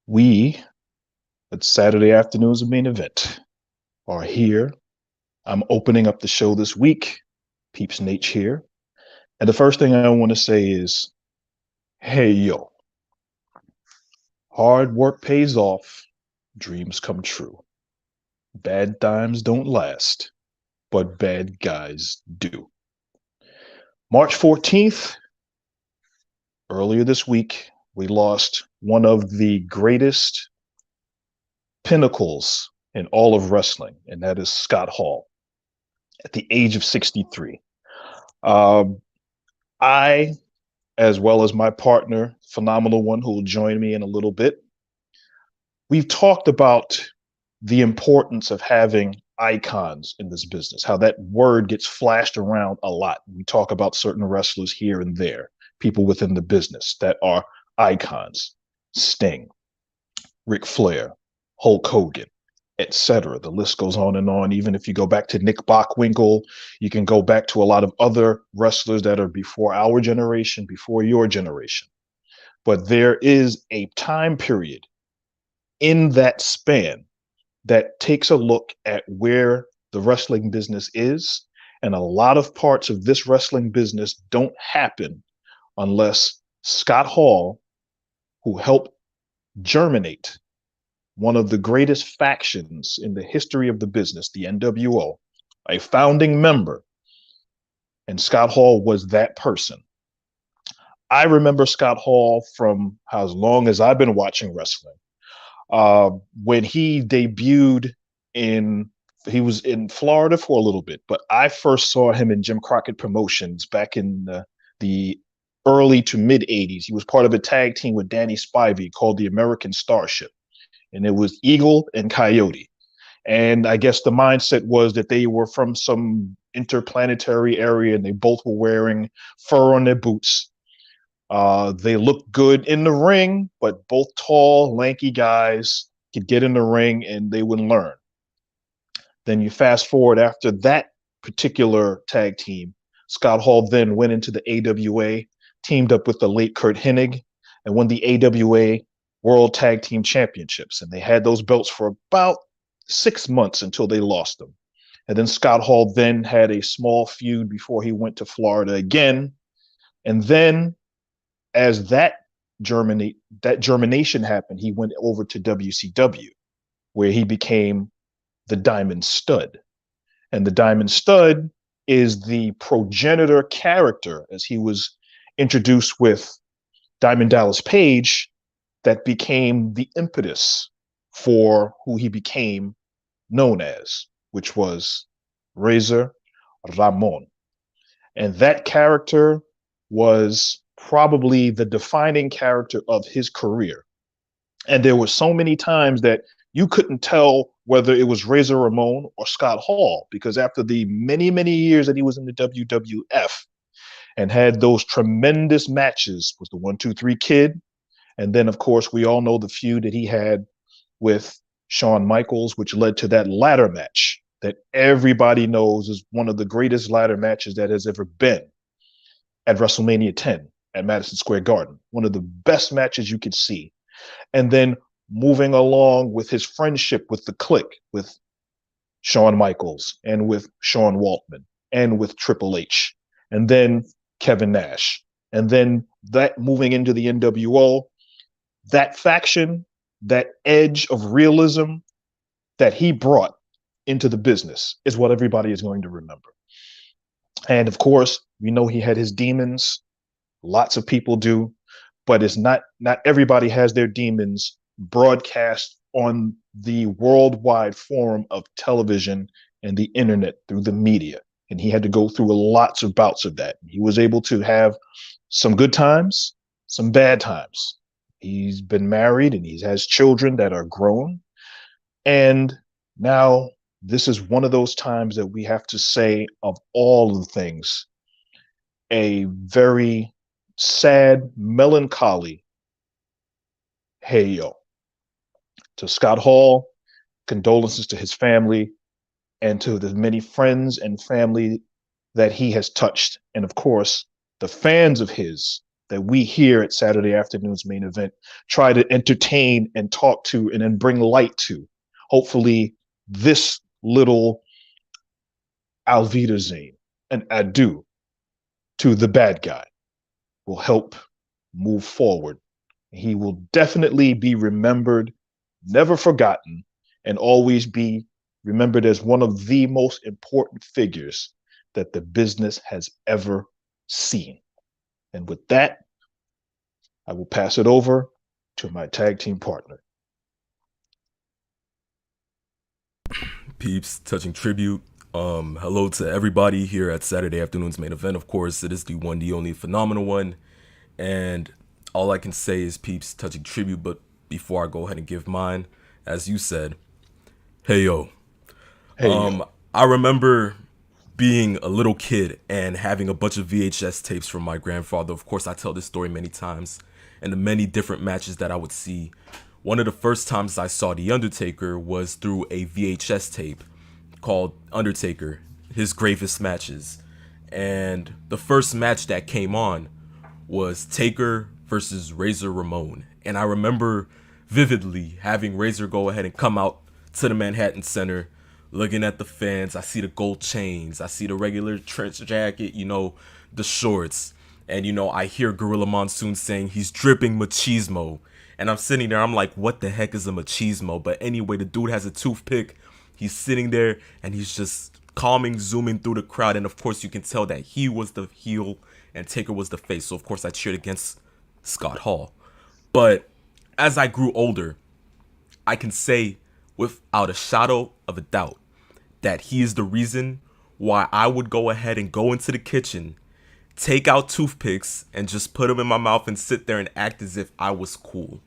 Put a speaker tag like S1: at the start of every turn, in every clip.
S1: We, at Saturday afternoon's main event, are here. I'm opening up the show this week. Peeps Nate here. And the first thing I want to say is, hey, yo, hard work pays off, dreams come true. Bad times don't last, but bad guys do. March 14th, earlier this week, we lost one of the greatest pinnacles in all of wrestling, and that is Scott Hall at the age of 63. Um, I, as well as my partner, Phenomenal One, who will join me in a little bit, we've talked about the importance of having icons in this business, how that word gets flashed around a lot. We talk about certain wrestlers here and there, people within the business that are icons. Sting, Ric Flair, Hulk Hogan, etc. The list goes on and on. Even if you go back to Nick Bockwinkel, you can go back to a lot of other wrestlers that are before our generation, before your generation. But there is a time period in that span that takes a look at where the wrestling business is. And a lot of parts of this wrestling business don't happen unless Scott Hall, who helped germinate one of the greatest factions in the history of the business, the NWO, a founding member, and Scott Hall was that person. I remember Scott Hall from as long as I've been watching wrestling. When he debuted in, he was in Florida for a little bit, but I first saw him in Jim Crockett Promotions back in the early to mid 80s. He was part of a tag team with Danny Spivey called the American Starship, and it was Eagle and Coyote. And I guess the mindset was that they were from some interplanetary area and they both were wearing fur on their boots. They looked good in the ring, but both tall, lanky guys could get in the ring and they would learn. Then you fast forward after that particular tag team, Scott Hall then went into the AWA, teamed up with the late Kurt Hennig, and won the AWA World Tag Team Championships. And they had those belts for about 6 months until they lost them. And then Scott Hall then had a small feud before he went to Florida again. And then as that germination happened, he went over to WCW, where he became the Diamond Stud. And the Diamond Stud is the progenitor character, as he was introduced with Diamond Dallas Page, that became the impetus for who he became known as, which was Razor Ramon. And that character was probably the defining character of his career. And there were so many times that you couldn't tell whether it was Razor Ramon or Scott Hall, because after the many, many years that he was in the WWF and had those tremendous matches with the 1-2-3 Kid, and then, of course, we all know the feud that he had with Shawn Michaels, which led to that ladder match that everybody knows is one of the greatest ladder matches that has ever been at WrestleMania 10 at Madison Square Garden. One of the best matches you could see. And then moving along with his friendship with the Clique, with Shawn Michaels and with Sean Waltman and with Triple H, and then Kevin Nash. And then that moving into the NWO, that faction, that edge of realism that he brought into the business is what everybody is going to remember. And of course, we know he had his demons. Lots of people do, but it's not everybody has their demons broadcast on the worldwide forum of television and the internet through the media. And he had to go through lots of bouts of that. He was able to have some good times, some bad times. He's been married and he has children that are grown. And now this is one of those times that we have to say, of all the things, a very sad, melancholy, hey yo. To Scott Hall, condolences to his family and to the many friends and family that he has touched. And of course, the fans of his that we here at Saturday Afternoon's Main Event try to entertain and talk to and then bring light to. Hopefully, this little Alvidazine and adieu to the bad guy will help move forward. He will definitely be remembered, never forgotten, and always be remembered as one of the most important figures that the business has ever seen. And with that, I will pass it over to my tag team partner.
S2: Peeps, touching tribute. Hello to everybody here at Saturday Afternoon's Main Event. Of course, it is the one, the only phenomenal one. And all I can say is peeps, touching tribute. But before I go ahead and give mine, as you said, hey yo. I remember being a little kid and having a bunch of VHS tapes from my grandfather. Of course, I tell this story many times, and the many different matches that I would see. One of the first times I saw The Undertaker was through a VHS tape called Undertaker, His Gravest Matches. And the first match that came on was Taker versus Razor Ramon. And I remember vividly having Razor go ahead and come out to the Manhattan Center, looking at the fans. I see the gold chains. I see the regular trench jacket, the shorts. And, I hear Gorilla Monsoon saying he's dripping machismo. And I'm sitting there, I'm like, what the heck is a machismo? But anyway, the dude has a toothpick. He's sitting there and he's just calming, zooming through the crowd. And of course, you can tell that he was the heel and Taker was the face. So of course, I cheered against Scott Hall. But as I grew older, I can say without a shadow of a doubt that he is the reason why I would go ahead and go into the kitchen, take out toothpicks and just put them in my mouth and sit there and act as if I was cool.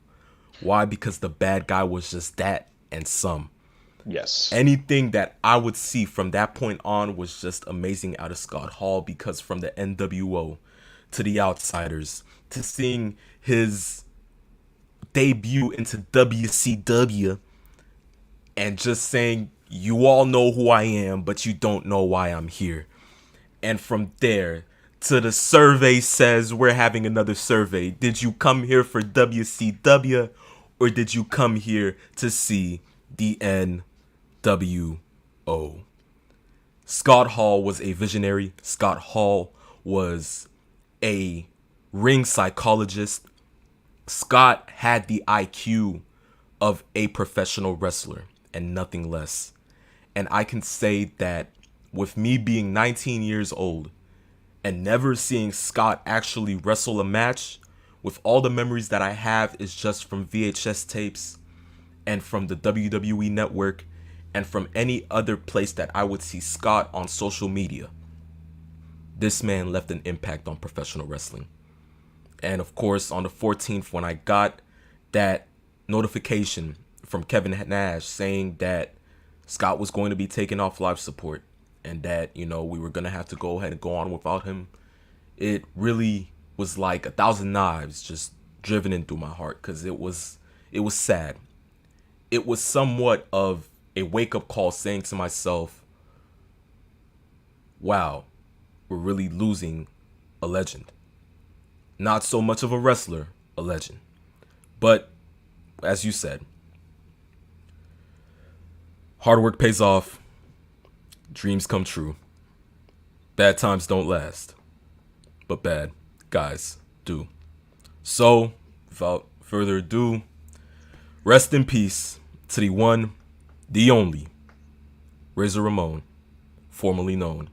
S2: Why? Because the bad guy was just that and some.
S1: Yes.
S2: Anything that I would see from that point on was just amazing out of Scott Hall, because from the NWO to the Outsiders to seeing his debut into WCW and just saying, you all know who I am, but you don't know why I'm here. And from there to the survey says we're having another survey. Did you come here for WCW or did you come here to see the NWO? Scott Hall was a visionary. Scott Hall was a ring psychologist. Scott had the IQ of a professional wrestler and nothing less. And I can say that with me being 19 years old and never seeing Scott actually wrestle a match, with all the memories that I have is just from VHS tapes and from the WWE network and from any other place that I would see Scott on social media. This man left an impact on professional wrestling. And of course, on the 14th, when I got that notification from Kevin Nash saying that Scott was going to be taken off life support and that, we were going to have to go ahead and go on without him, it really was like 1,000 knives just driven in through my heart, because it was sad. It was somewhat of a wake-up call, saying to myself, wow, we're really losing a legend. Not so much of a wrestler, a legend. But as you said, hard work pays off. Dreams come true. Bad times don't last, but bad guys do. So, without further ado, rest in peace to the one, the only, Razor Ramon, formerly known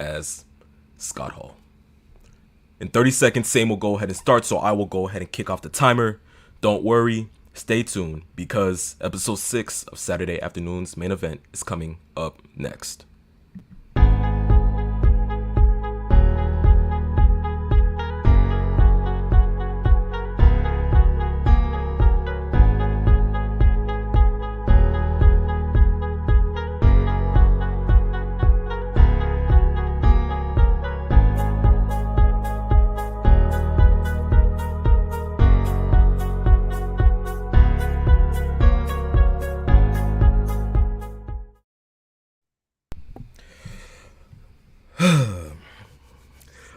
S2: as Scott Hall. In 30 seconds, Sam will go ahead and start, so I will go ahead and kick off the timer. Don't worry, stay tuned, because episode 6 of Saturday Afternoon's Main Event is coming up next.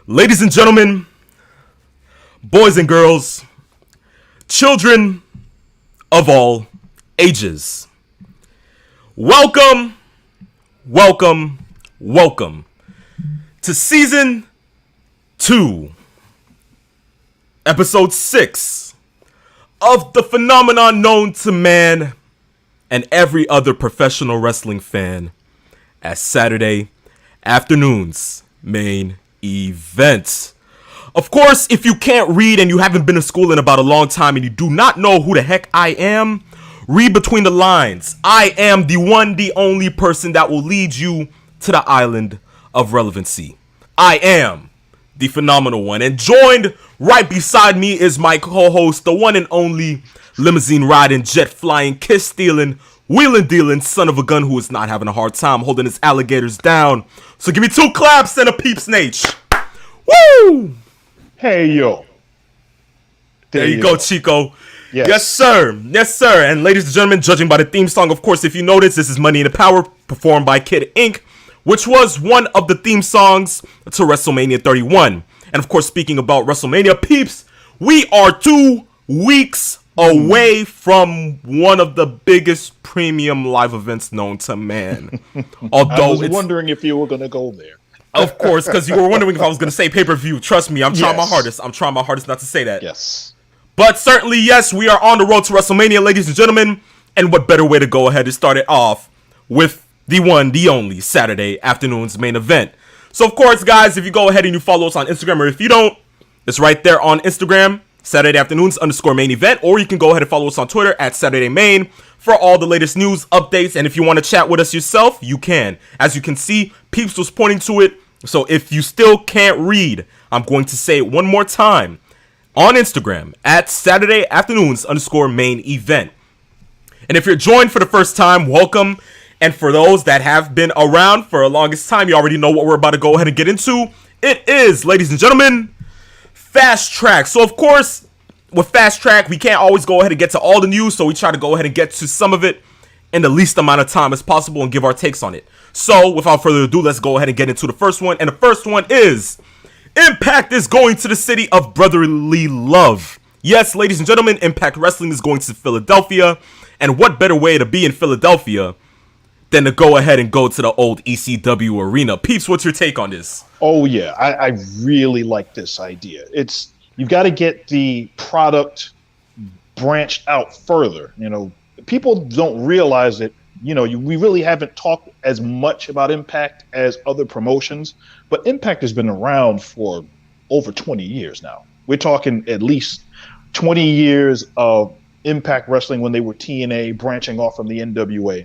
S2: Ladies and gentlemen, boys and girls, children of all ages. Welcome, welcome, welcome to Season 2, Episode 6 of the phenomenon known to man and every other professional wrestling fan as Saturday afternoon's main event. Of course, if you can't read and you haven't been to school in about a long time and you do not know who the heck I am, read between the lines. I am the one, the only person that will lead you to the island of relevancy. I am the phenomenal one. And joined right beside me is my co-host, the one and only limousine riding, jet flying, kiss stealing, wheeling dealing son of a gun who is not having a hard time holding his alligators down. So give me 2 claps and a peeps Nate. Woo!
S1: Hey, yo.
S2: There you go, Chico.
S1: Yes.
S2: Yes, sir. Yes, sir. And ladies and gentlemen, judging by the theme song, of course, if you notice, this is Money in the Power, performed by Kid Inc., which was one of the theme songs to WrestleMania 31. And of course, speaking about WrestleMania, peeps, we are 2 weeks away from one of the biggest premium live events known to man. Although
S1: I was wondering if you were going to go there.
S2: Of course, because you were wondering if I was going to say pay-per-view. Trust me, I'm trying my hardest. I'm trying my hardest not to say that.
S1: Yes.
S2: But certainly, yes, we are on the road to WrestleMania, ladies and gentlemen. And what better way to go ahead and start it off with the one, the only Saturday afternoon's main event. So, of course, guys, if you go ahead and you follow us on Instagram, or if you don't, it's right there on Instagram, Saturday afternoons _main event. Or you can go ahead and follow us on Twitter at Saturday Main for all the latest news, updates. And if you want to chat with us yourself, you can. As you can see, Peeps was pointing to it. So if you still can't read, I'm going to say it one more time on Instagram at Saturday afternoons _main event. And if you're joined for the first time, welcome. And for those that have been around for the longest time, you already know what we're about to go ahead and get into. It is, ladies and gentlemen, Fast Track. So of course, with Fast Track, we can't always go ahead and get to all the news. So we try to go ahead and get to some of it in the least amount of time as possible and give our takes on it. So, without further ado, let's go ahead and get into the first one. And the first one is Impact is going to the city of brotherly love. Yes, ladies and gentlemen, Impact Wrestling is going to Philadelphia. And what better way to be in Philadelphia than to go ahead and go to the old ECW arena? Peeps, what's your take on this?
S1: Oh, yeah. I really like this idea. You've got to get the product branched out further. You know, people don't realize that. You know, we really haven't talked as much about Impact as other promotions, but Impact has been around for over 20 years now. We're talking at least 20 years of Impact Wrestling when they were TNA, branching off from the NWA.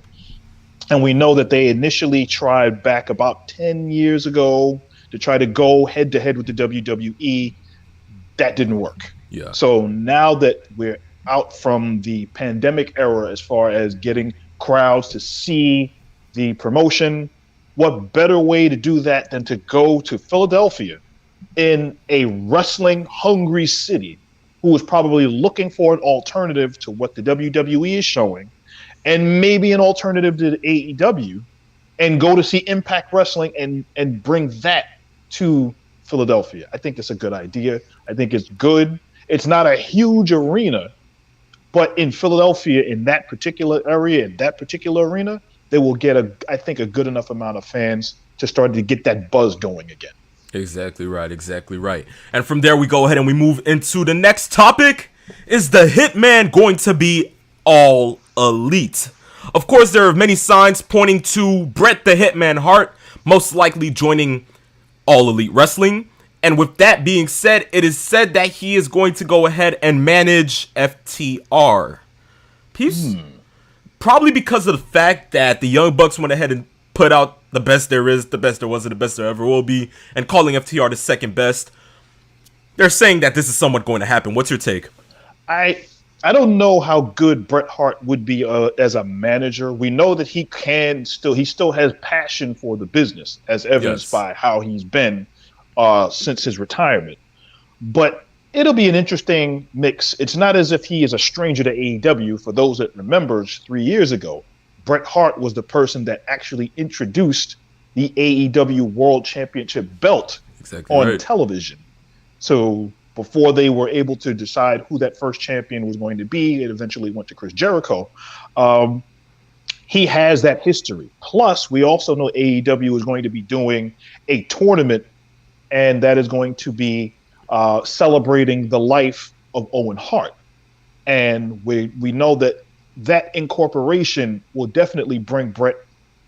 S1: And we know that they initially tried back about 10 years ago to try to go head-to-head with the WWE. That didn't work.
S2: Yeah.
S1: So now that we're out from the pandemic era as far as getting crowds to see the promotion, what better way to do that than to go to Philadelphia, in a wrestling hungry city who is probably looking for an alternative to what the WWE is showing, and maybe an alternative to the AEW, and go to see Impact Wrestling and bring that to Philadelphia. I think that's a good idea. I think it's good. It's not a huge arena, but in Philadelphia, in that particular area, in that particular arena, they will get I think, a good enough amount of fans to start to get that buzz going again.
S2: Exactly right, exactly right. And from there, we go ahead and we move into the next topic. Is the Hitman going to be all elite? Of course, there are many signs pointing to Bret the Hitman Hart most likely joining All Elite Wrestling. And with that being said, it is said that he is going to go ahead and manage FTR. Peace? Probably because of the fact that the Young Bucks went ahead and put out the best there is, the best there was, and the best there ever will be, and calling FTR the second best. They're saying that this is somewhat going to happen. What's your take?
S1: I don't know how good Bret Hart would be as a manager. We know that he still has passion for the business, as evidenced by how he's been since his retirement. But it'll be an interesting mix. It's not as if he is a stranger to AEW. For those that remembers, 3 years ago, Bret Hart was the person that actually introduced the AEW World Championship belt on television. So before they were able to decide who that first champion was going to be. It eventually went to Chris Jericho. He has that history. Plus, we also know AEW is going to be doing a tournament, and that is going to be celebrating the life of Owen Hart. And we know that incorporation will definitely bring Brett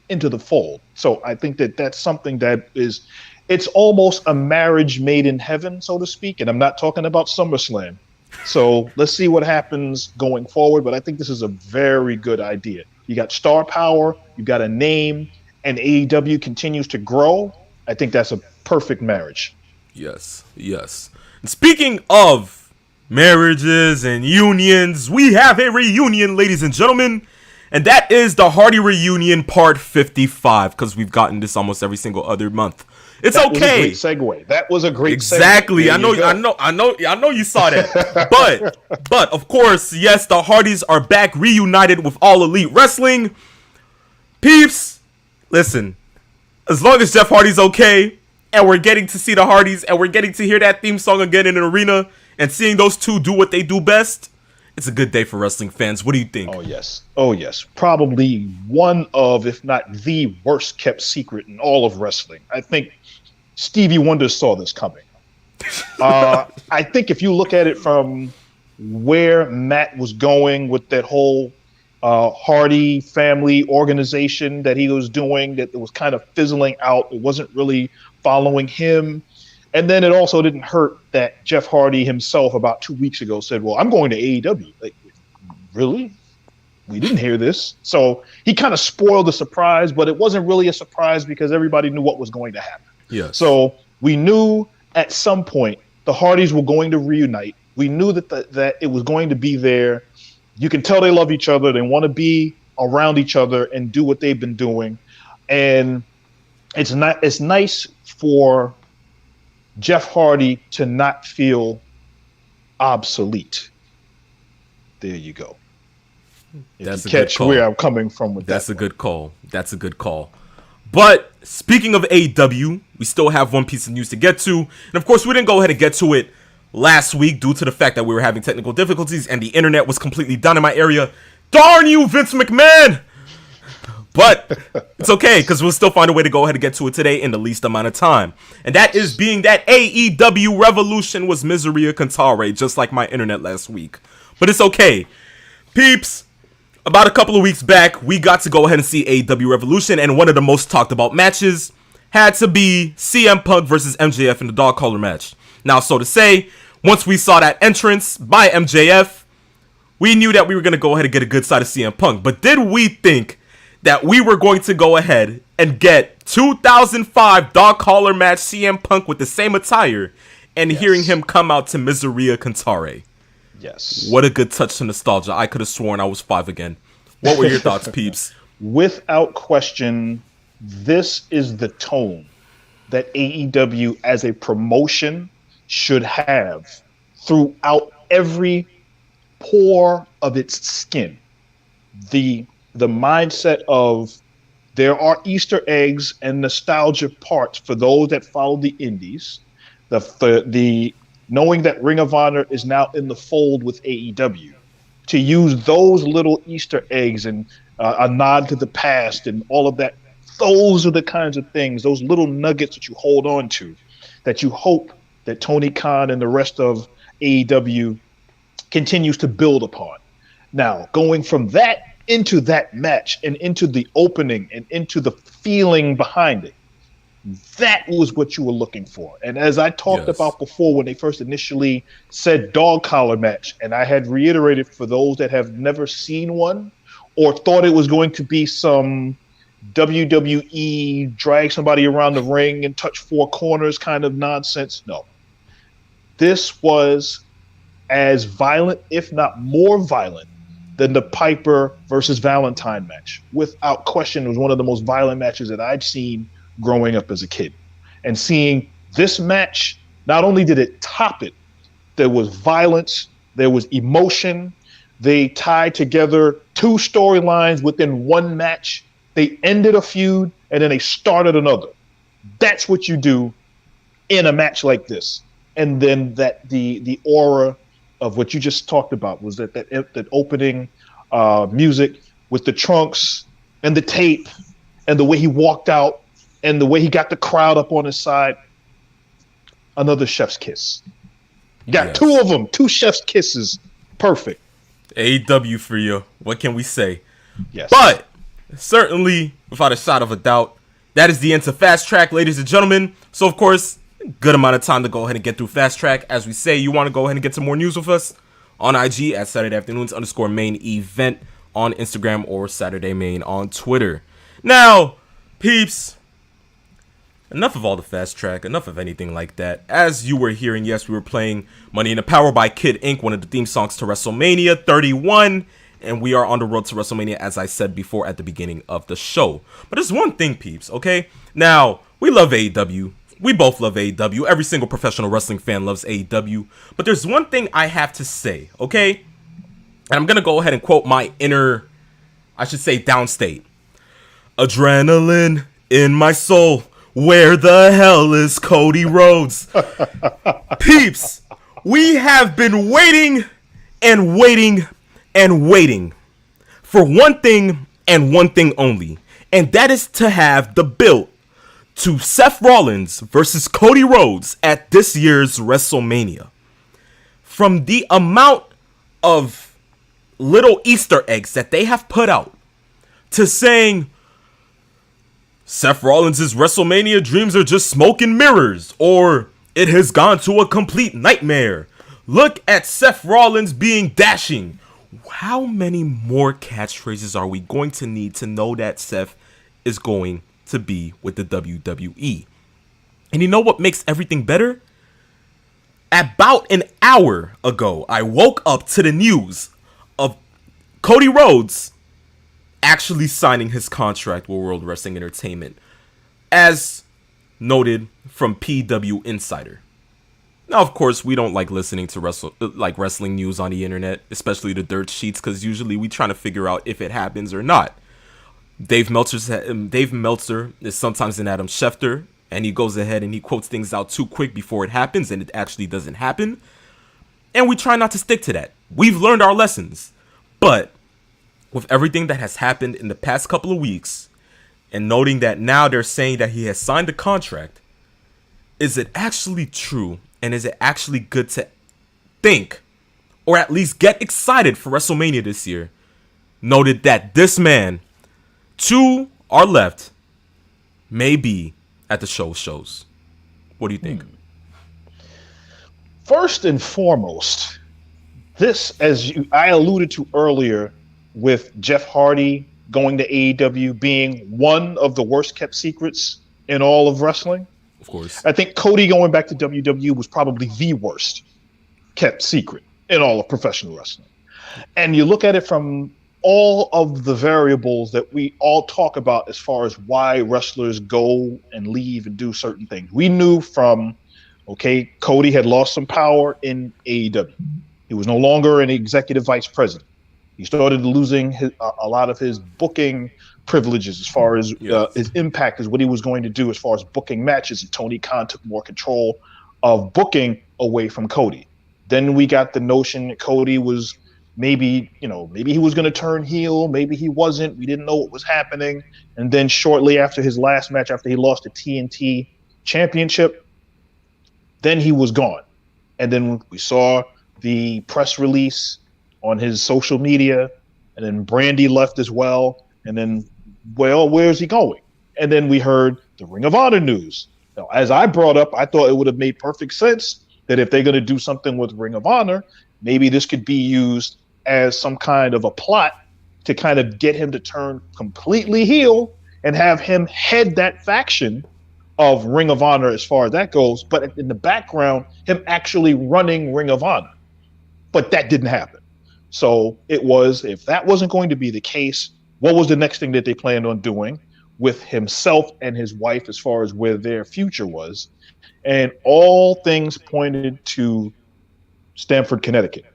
S1: into the fold. So I think that's something that it's almost a marriage made in heaven, so to speak. And I'm not talking about SummerSlam. So let's see what happens going forward. But I think this is a very good idea. You got star power, you got a name, and AEW continues to grow. I think that's a perfect marriage.
S2: Yes. And speaking of marriages and unions, we have a reunion, ladies and gentlemen. And that is the Hardy Reunion Part 55, because we've gotten this almost every single other month. It's
S1: that
S2: okay.
S1: Was a great segue. That was a great
S2: exactly.
S1: segue.
S2: I know you saw that. but of course, yes, the Hardys are back reunited with All Elite Wrestling. Peeps, listen. As long as Jeff Hardy's okay, and we're getting to see the Hardys, and we're getting to hear that theme song again in an arena, and seeing those two do what they do best, it's a good day for wrestling fans. What do you think?
S1: Oh yes. Probably one of, if not the worst kept secret in all of wrestling. I think Stevie Wonder saw this coming. I think if you look at it from where Matt was going with that whole Hardy family organization that he was doing, that it was kind of fizzling out. It wasn't really following him. And then it also didn't hurt that Jeff Hardy himself about 2 weeks ago said, well, I'm going to AEW. Like, really? We didn't hear this. So he kind of spoiled the surprise, but it wasn't really a surprise because everybody knew what was going to happen.
S2: Yes.
S1: So we knew at some point the Hardys were going to reunite. We knew that it was going to be there. You can tell they love each other. They want to be around each other and do what they've been doing. And it's nice for Jeff Hardy to not feel obsolete. There you go.
S2: That's
S1: a catch where I'm coming from with that.
S2: That's a good call. That's a good call. But speaking of AEW, we still have one piece of news to get to. And of course, we didn't go ahead and get to it last week due to the fact that we were having technical difficulties and the internet was completely down in my area. Darn you, Vince McMahon! But it's okay, because we'll still find a way to go ahead and get to it today in the least amount of time. And that is being that AEW Revolution was Miseria Cantare, just like my internet last week. But it's okay. Peeps, about a couple of weeks back, we got to go ahead and see AEW Revolution, and one of the most talked about matches had to be CM Punk versus MJF in the dog collar match. Now, so to say, once we saw that entrance by MJF, we knew that we were going to go ahead and get a good side of CM Punk. But did we think that we were going to go ahead and get 2005 dog collar match CM Punk with the same attire and hearing him come out to Miseria Cantare?
S1: Yes.
S2: What a good touch to nostalgia. I could have sworn I was 5 again. What were your thoughts, peeps?
S1: Without question, this is the tone that AEW as a promotion should have throughout every pore of its skin. The mindset of there are Easter eggs and nostalgia parts for those that follow the indies. The knowing that Ring of Honor is now in the fold with AEW, to use those little Easter eggs and a nod to the past and all of that. Those are the kinds of things, those little nuggets that you hold on to, that you hope that Tony Khan and the rest of AEW continues to build upon. Now, going from that into that match and into the opening and into the feeling behind it, that was what you were looking for. And as I talked about before, when they first initially said dog collar match, and I had reiterated for those that have never seen one or thought it was going to be some WWE drag somebody around the ring and touch 4 corners kind of nonsense. No. This was as violent, if not more violent, than the Piper versus Valentine match. Without question, it was one of the most violent matches that I'd seen growing up as a kid. And seeing this match, not only did it top it, there was violence, there was emotion. They tied together 2 storylines within one match. They ended a feud and then they started another. That's what you do in a match like this. and then the aura of what you just talked about was that opening music with the trunks and the tape and the way he walked out and the way he got the crowd up on his side. Another chef's kiss. You got two
S2: Yes.
S1: of them, two chef's kisses. Perfect.
S2: AEW for you. What can we say?
S1: Yes.
S2: But certainly, without a shot of a doubt, that is the end to Fast Track, ladies and gentlemen. So, of course, good amount of time to go ahead and get through Fast Track. As we say, you want to go ahead and get some more news with us on IG at Saturday Afternoons _ main event on Instagram or Saturday Main on Twitter. Now, peeps, enough of all the Fast Track, enough of anything like that. As you were hearing, yes, we were playing Money in the Power by Kid Ink, one of the theme songs to WrestleMania 31. And we are on the road to WrestleMania, as I said before at the beginning of the show. But there's one thing, peeps, okay? Now, we love AEW. We both love AEW. Every single professional wrestling fan loves AEW. But there's one thing I have to say, okay? And I'm going to go ahead and quote my inner, I should say, downstate. Adrenaline in my soul. Where the hell is Cody Rhodes? Peeps, we have been waiting and waiting and waiting for one thing and one thing only, and that is to have the build to Seth Rollins versus Cody Rhodes at this year's WrestleMania. From the amount of little Easter eggs that they have put out to saying Seth Rollins' WrestleMania dreams are just smoke and mirrors, or it has gone to a complete nightmare. Look at Seth Rollins being dashing. How many more catchphrases are we going to need to know that Seth is going to be with the WWE? And you know what makes everything better? About an hour ago, I woke up to the news of Cody Rhodes actually signing his contract with World Wrestling Entertainment, as noted from PW Insider. Now, of course, we don't like listening to wrestling news on the internet, especially the dirt sheets, because usually we trying to figure out if it happens or not. Dave Meltzer is sometimes an Adam Schefter, and he goes ahead and he quotes things out too quick before it happens, and it actually doesn't happen. And we try not to stick to that. We've learned our lessons. But with everything that has happened in the past couple of weeks, and noting that now they're saying that he has signed the contract, is it actually true? And is it actually good to think, or at least get excited for WrestleMania this year? Noted that this man, to our left, may be at the shows. What do you think?
S1: First and foremost, this, I alluded to earlier, with Jeff Hardy going to AEW being one of the worst kept secrets in all of wrestling.
S2: Of course.
S1: I think Cody going back to WWE was probably the worst kept secret in all of professional wrestling. And you look at it from all of the variables that we all talk about as far as why wrestlers go and leave and do certain things. We knew from, Cody had lost some power in AEW. He was no longer an executive vice president. He started losing a lot of his booking privileges as far as his impact as what he was going to do as far as booking matches. And Tony Khan took more control of booking away from Cody. Then we got the notion that Cody was maybe he was going to turn heel. Maybe he wasn't. We didn't know what was happening. And then shortly after his last match, after he lost the TNT championship, then he was gone. And then we saw the press release on his social media, and then Brandy left as well. And then, where's he going? And then we heard the Ring of Honor news. Now, as I brought up, I thought it would have made perfect sense that if they're going to do something with Ring of Honor, maybe this could be used as some kind of a plot to kind of get him to turn completely heel and have him head that faction of Ring of Honor as far as that goes. But in the background, him actually running Ring of Honor. But that didn't happen. So if that wasn't going to be the case, what was the next thing that they planned on doing with himself and his wife as far as where their future was? And all things pointed to Stamford, Connecticut.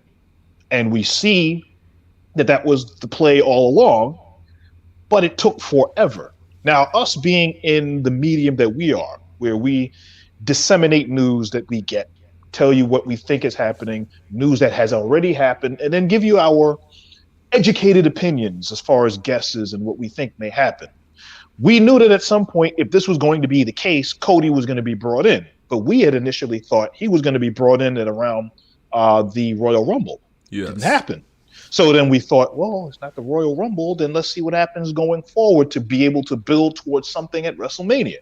S1: And we see that was the play all along, but it took forever. Now, us being in the medium that we are, where we disseminate news that we get tell you what we think is happening, news that has already happened, and then give you our educated opinions as far as guesses and what we think may happen. We knew that at some point, if this was going to be the case, Cody was going to be brought in. But we had initially thought he was going to be brought in at around the Royal Rumble.
S2: Yes.
S1: Didn't happen. So then we thought, well, it's not the Royal Rumble. Then let's see what happens going forward to be able to build towards something at WrestleMania.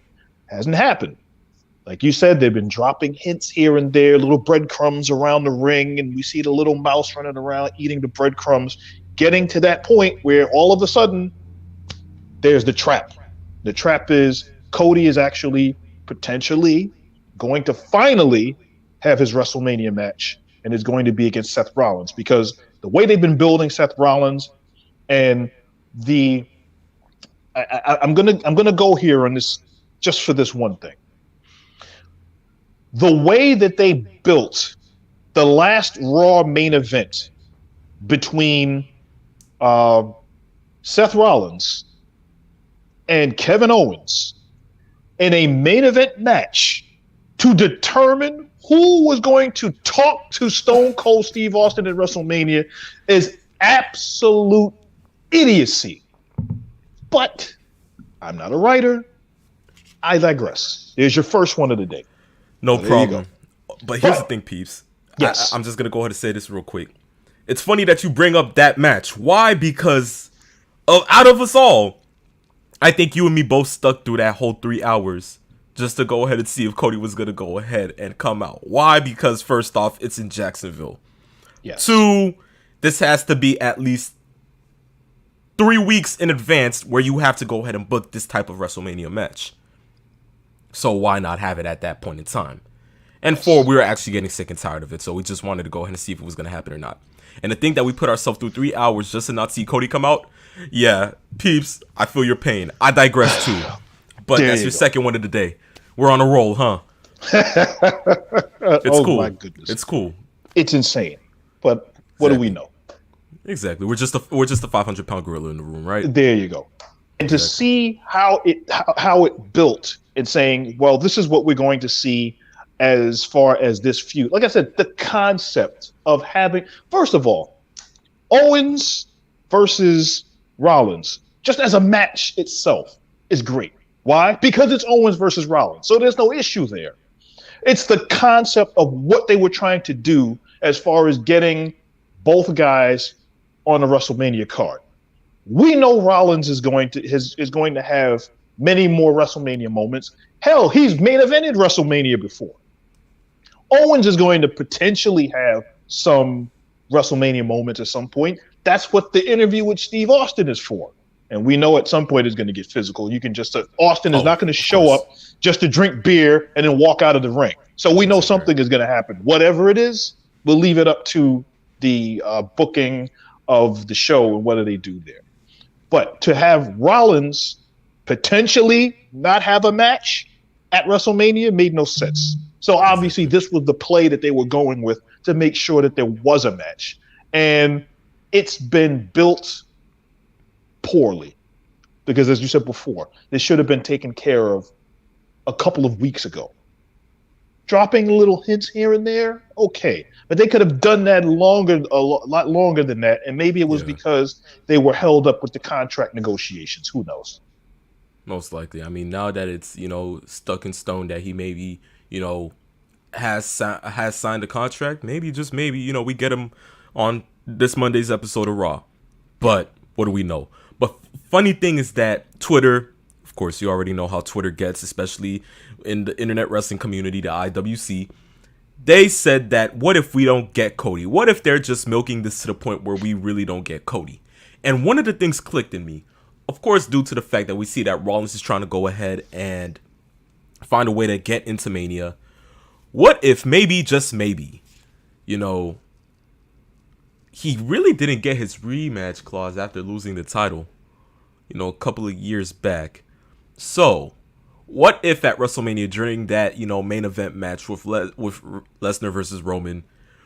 S1: Hasn't happened. Like you said, they've been dropping hints here and there, little breadcrumbs around the ring, and we see the little mouse running around eating the breadcrumbs, getting to that point where all of a sudden there's the trap. The trap is Cody is actually potentially going to finally have his WrestleMania match, and it's going to be against Seth Rollins, because the way they've been building Seth Rollins and I'm gonna go here on this just for this one thing. The way that they built the last Raw main event between Seth Rollins and Kevin Owens in a main event match to determine who was going to talk to Stone Cold Steve Austin at WrestleMania is absolute idiocy. But I'm not a writer. I digress. Here's your first one of the day.
S2: No problem. But here's the thing, peeps.
S1: Yes.
S2: I'm just going to go ahead and say this real quick. It's funny that you bring up that match. Why? Because out of us all, I think you and me both stuck through that whole 3 hours just to go ahead and see if Cody was going to go ahead and come out. Why? Because first off, it's in Jacksonville.
S1: Yes.
S2: 2, this has to be at least 3 weeks in advance where you have to go ahead and book this type of WrestleMania match. So why not have it at that point in time? And 4, we were actually getting sick and tired of it, so we just wanted to go ahead and see if it was going to happen or not. And to think that we put ourselves through 3 hours just to not see Cody come out, yeah, peeps, I feel your pain. I digress too. But that's your second one of the day. We're on a roll, huh? It's cool.
S1: My goodness.
S2: It's cool.
S1: It's insane. But what do we know?
S2: Exactly. We're just a 500-pound gorilla in the room, right?
S1: There you go. And to see how it built and saying, well, this is what we're going to see as far as this feud. Like I said, the concept of having, first of all, Owens versus Rollins, just as a match itself, is great. Why? Because it's Owens versus Rollins. So there's no issue there. It's the concept of what they were trying to do as far as getting both guys on a WrestleMania card. We know Rollins is going to have many more WrestleMania moments. Hell, he's main evented WrestleMania before. Owens is going to potentially have some WrestleMania moments at some point. That's what the interview with Steve Austin is for. And we know at some point it's going to get physical. You can just Austin is not going to show up just to drink beer and then walk out of the ring. So we know something is going to happen. Whatever it is, we'll leave it up to the booking of the show and what they do there. But to have Rollins potentially not have a match at WrestleMania made no sense. So obviously this was the play that they were going with to make sure that there was a match. And it's been built poorly because, as you said before, this should have been taken care of a couple of weeks ago. Dropping little hints here and there, okay. But they could have done that a lot longer than that. And maybe it was because they were held up with the contract negotiations. Who knows?
S2: Most likely. I mean, now that it's, stuck in stone that he maybe, has signed a contract, maybe, just maybe, we get him on this Monday's episode of Raw. But what do we know? But funny thing is that Twitter, of course, you already know how Twitter gets, especially in the internet wrestling community, the IWC. They said that, what if we don't get Cody? What if they're just milking this to the point where we really don't get Cody? And one of the things clicked in me, of course, due to the fact that we see that Rollins is trying to go ahead and find a way to get into Mania. What if maybe, just maybe, he really didn't get his rematch clause after losing the title, a couple of years back. So, what if at WrestleMania during that, main event match with Lesnar versus Roman,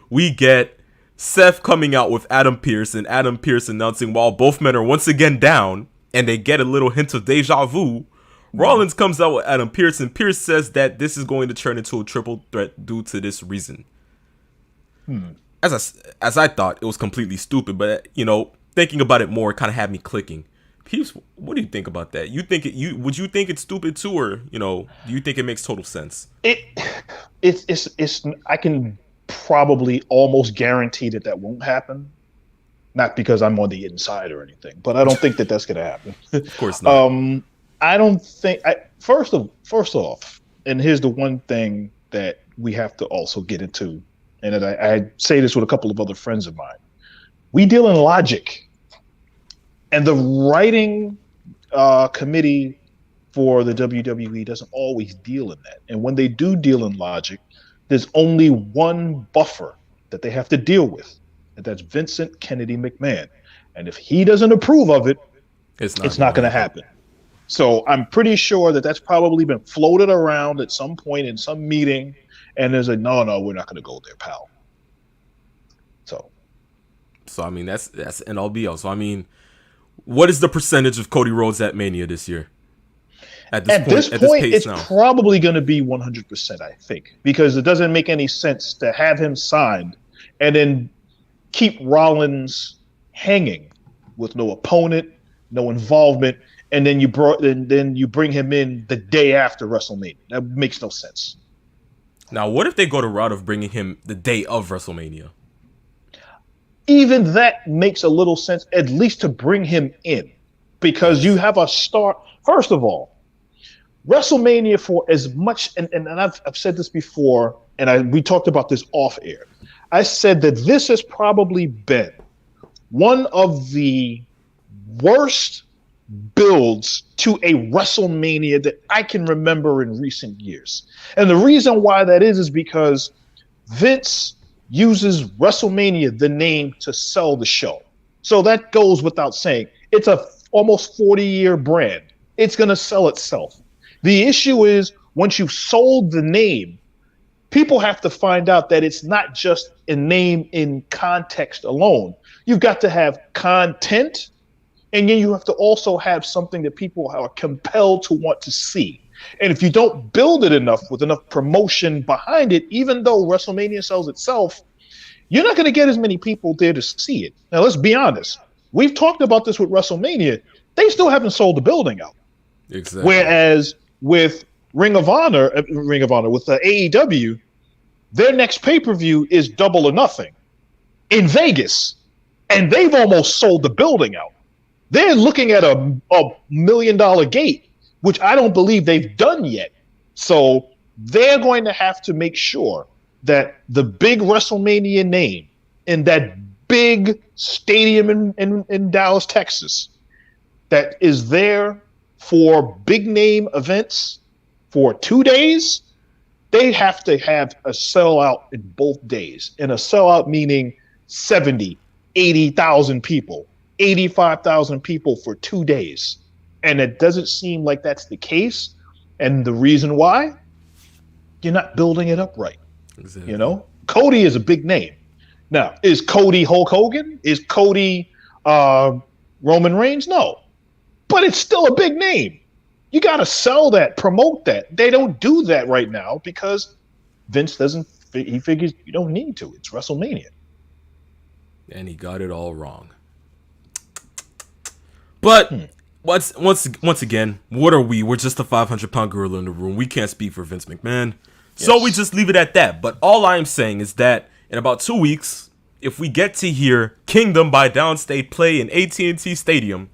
S2: we get Seth coming out with Adam Pearce and Adam Pearce announcing while both men are once again down and they get a little hint of deja vu, Rollins comes out with Adam Pearce and Pearce says that this is going to turn into a triple threat due to this reason.
S1: Hmm.
S2: As I thought, it was completely stupid. But thinking about it more, it kind of had me clicking. Peeps, what do you think about that? Would you think it's stupid too, or do you think it makes total sense?
S1: It it's I can probably almost guarantee that won't happen. Not because I'm on the inside or anything, but I don't think that that's going to happen.
S2: Of course not.
S1: I don't think. First off, and here's the one thing that we have to also get into, and that I say this with a couple of other friends of mine. We deal in logic, and the writing committee for the WWE doesn't always deal in that. And when they do deal in logic, there's only one buffer that they have to deal with, and that's Vincent Kennedy McMahon. And if he doesn't approve of it,
S2: It's
S1: it's
S2: not
S1: not
S2: gonna
S1: going to
S2: happen.
S1: happen. So I'm pretty sure that that's probably been floated around at some point in some meeting, and there's a no, we're not going to go there, pal. So
S2: So I mean, that's end all be all. So I mean, what is the percentage of Cody Rhodes at Mania this year?
S1: at this
S2: At this
S1: point,
S2: pace
S1: it's
S2: now.
S1: probably going to be 100%, I think, because it doesn't make any sense to have him signed and then keep Rollins hanging with no opponent, no involvement, and then you bring him in the day after WrestleMania. That makes no sense.
S2: Now, what if they go the route of bringing him the day of WrestleMania?
S1: Even that makes a little sense, at least to bring him in, because you
S2: Yes.
S1: have a start. First of all, WrestleMania, for as much, and I've said this before, and we talked about this off air. I said that this has probably been one of the worst builds to a WrestleMania that I can remember in recent years. And the reason why that is because Vince uses WrestleMania, the name, to sell the show. So that goes without saying. It's a almost 40-year brand. It's going to sell itself. The issue is once you've sold the name, people have to find out that it's not just a name in context alone. You've got to have content, and then you have to also have something that people are compelled to want to see. And if you don't build it enough with enough promotion behind it, even though WrestleMania sells itself, you're not going to get as many people there to see it. Now, let's be honest. We've talked about this with WrestleMania. They still haven't sold the building out.
S2: Exactly.
S1: Whereas with Ring of Honor, with AEW, their next pay-per-view is Double or Nothing in Vegas, and they've almost sold the building out. They're looking at a $1 million gate, which I don't believe they've done yet. So they're going to have to make sure that the big WrestleMania name in that big stadium in Dallas, Texas, that is there for big name events for 2 days, they have to have a sellout in both days. And a sellout meaning 70, 80,000 people, 85,000 people for 2 days. And it doesn't seem like that's the case. And the reason why, you're not building it up right.
S2: Exactly.
S1: Cody is a big name. Now, is Cody Hulk Hogan? Is Cody Roman Reigns? No. But it's still a big name. You got to sell that, promote that. They don't do that right now because Vince doesn't, he figures you don't need to. It's WrestleMania.
S2: And he got it all wrong. But once again, what are we? We're just a 500-pound gorilla in the room. We can't speak for Vince McMahon. So we
S1: Yes.
S2: just leave it at that. But all I'm saying is that in about 2 weeks, if we get to hear Kingdom by Downstate play in AT&T Stadium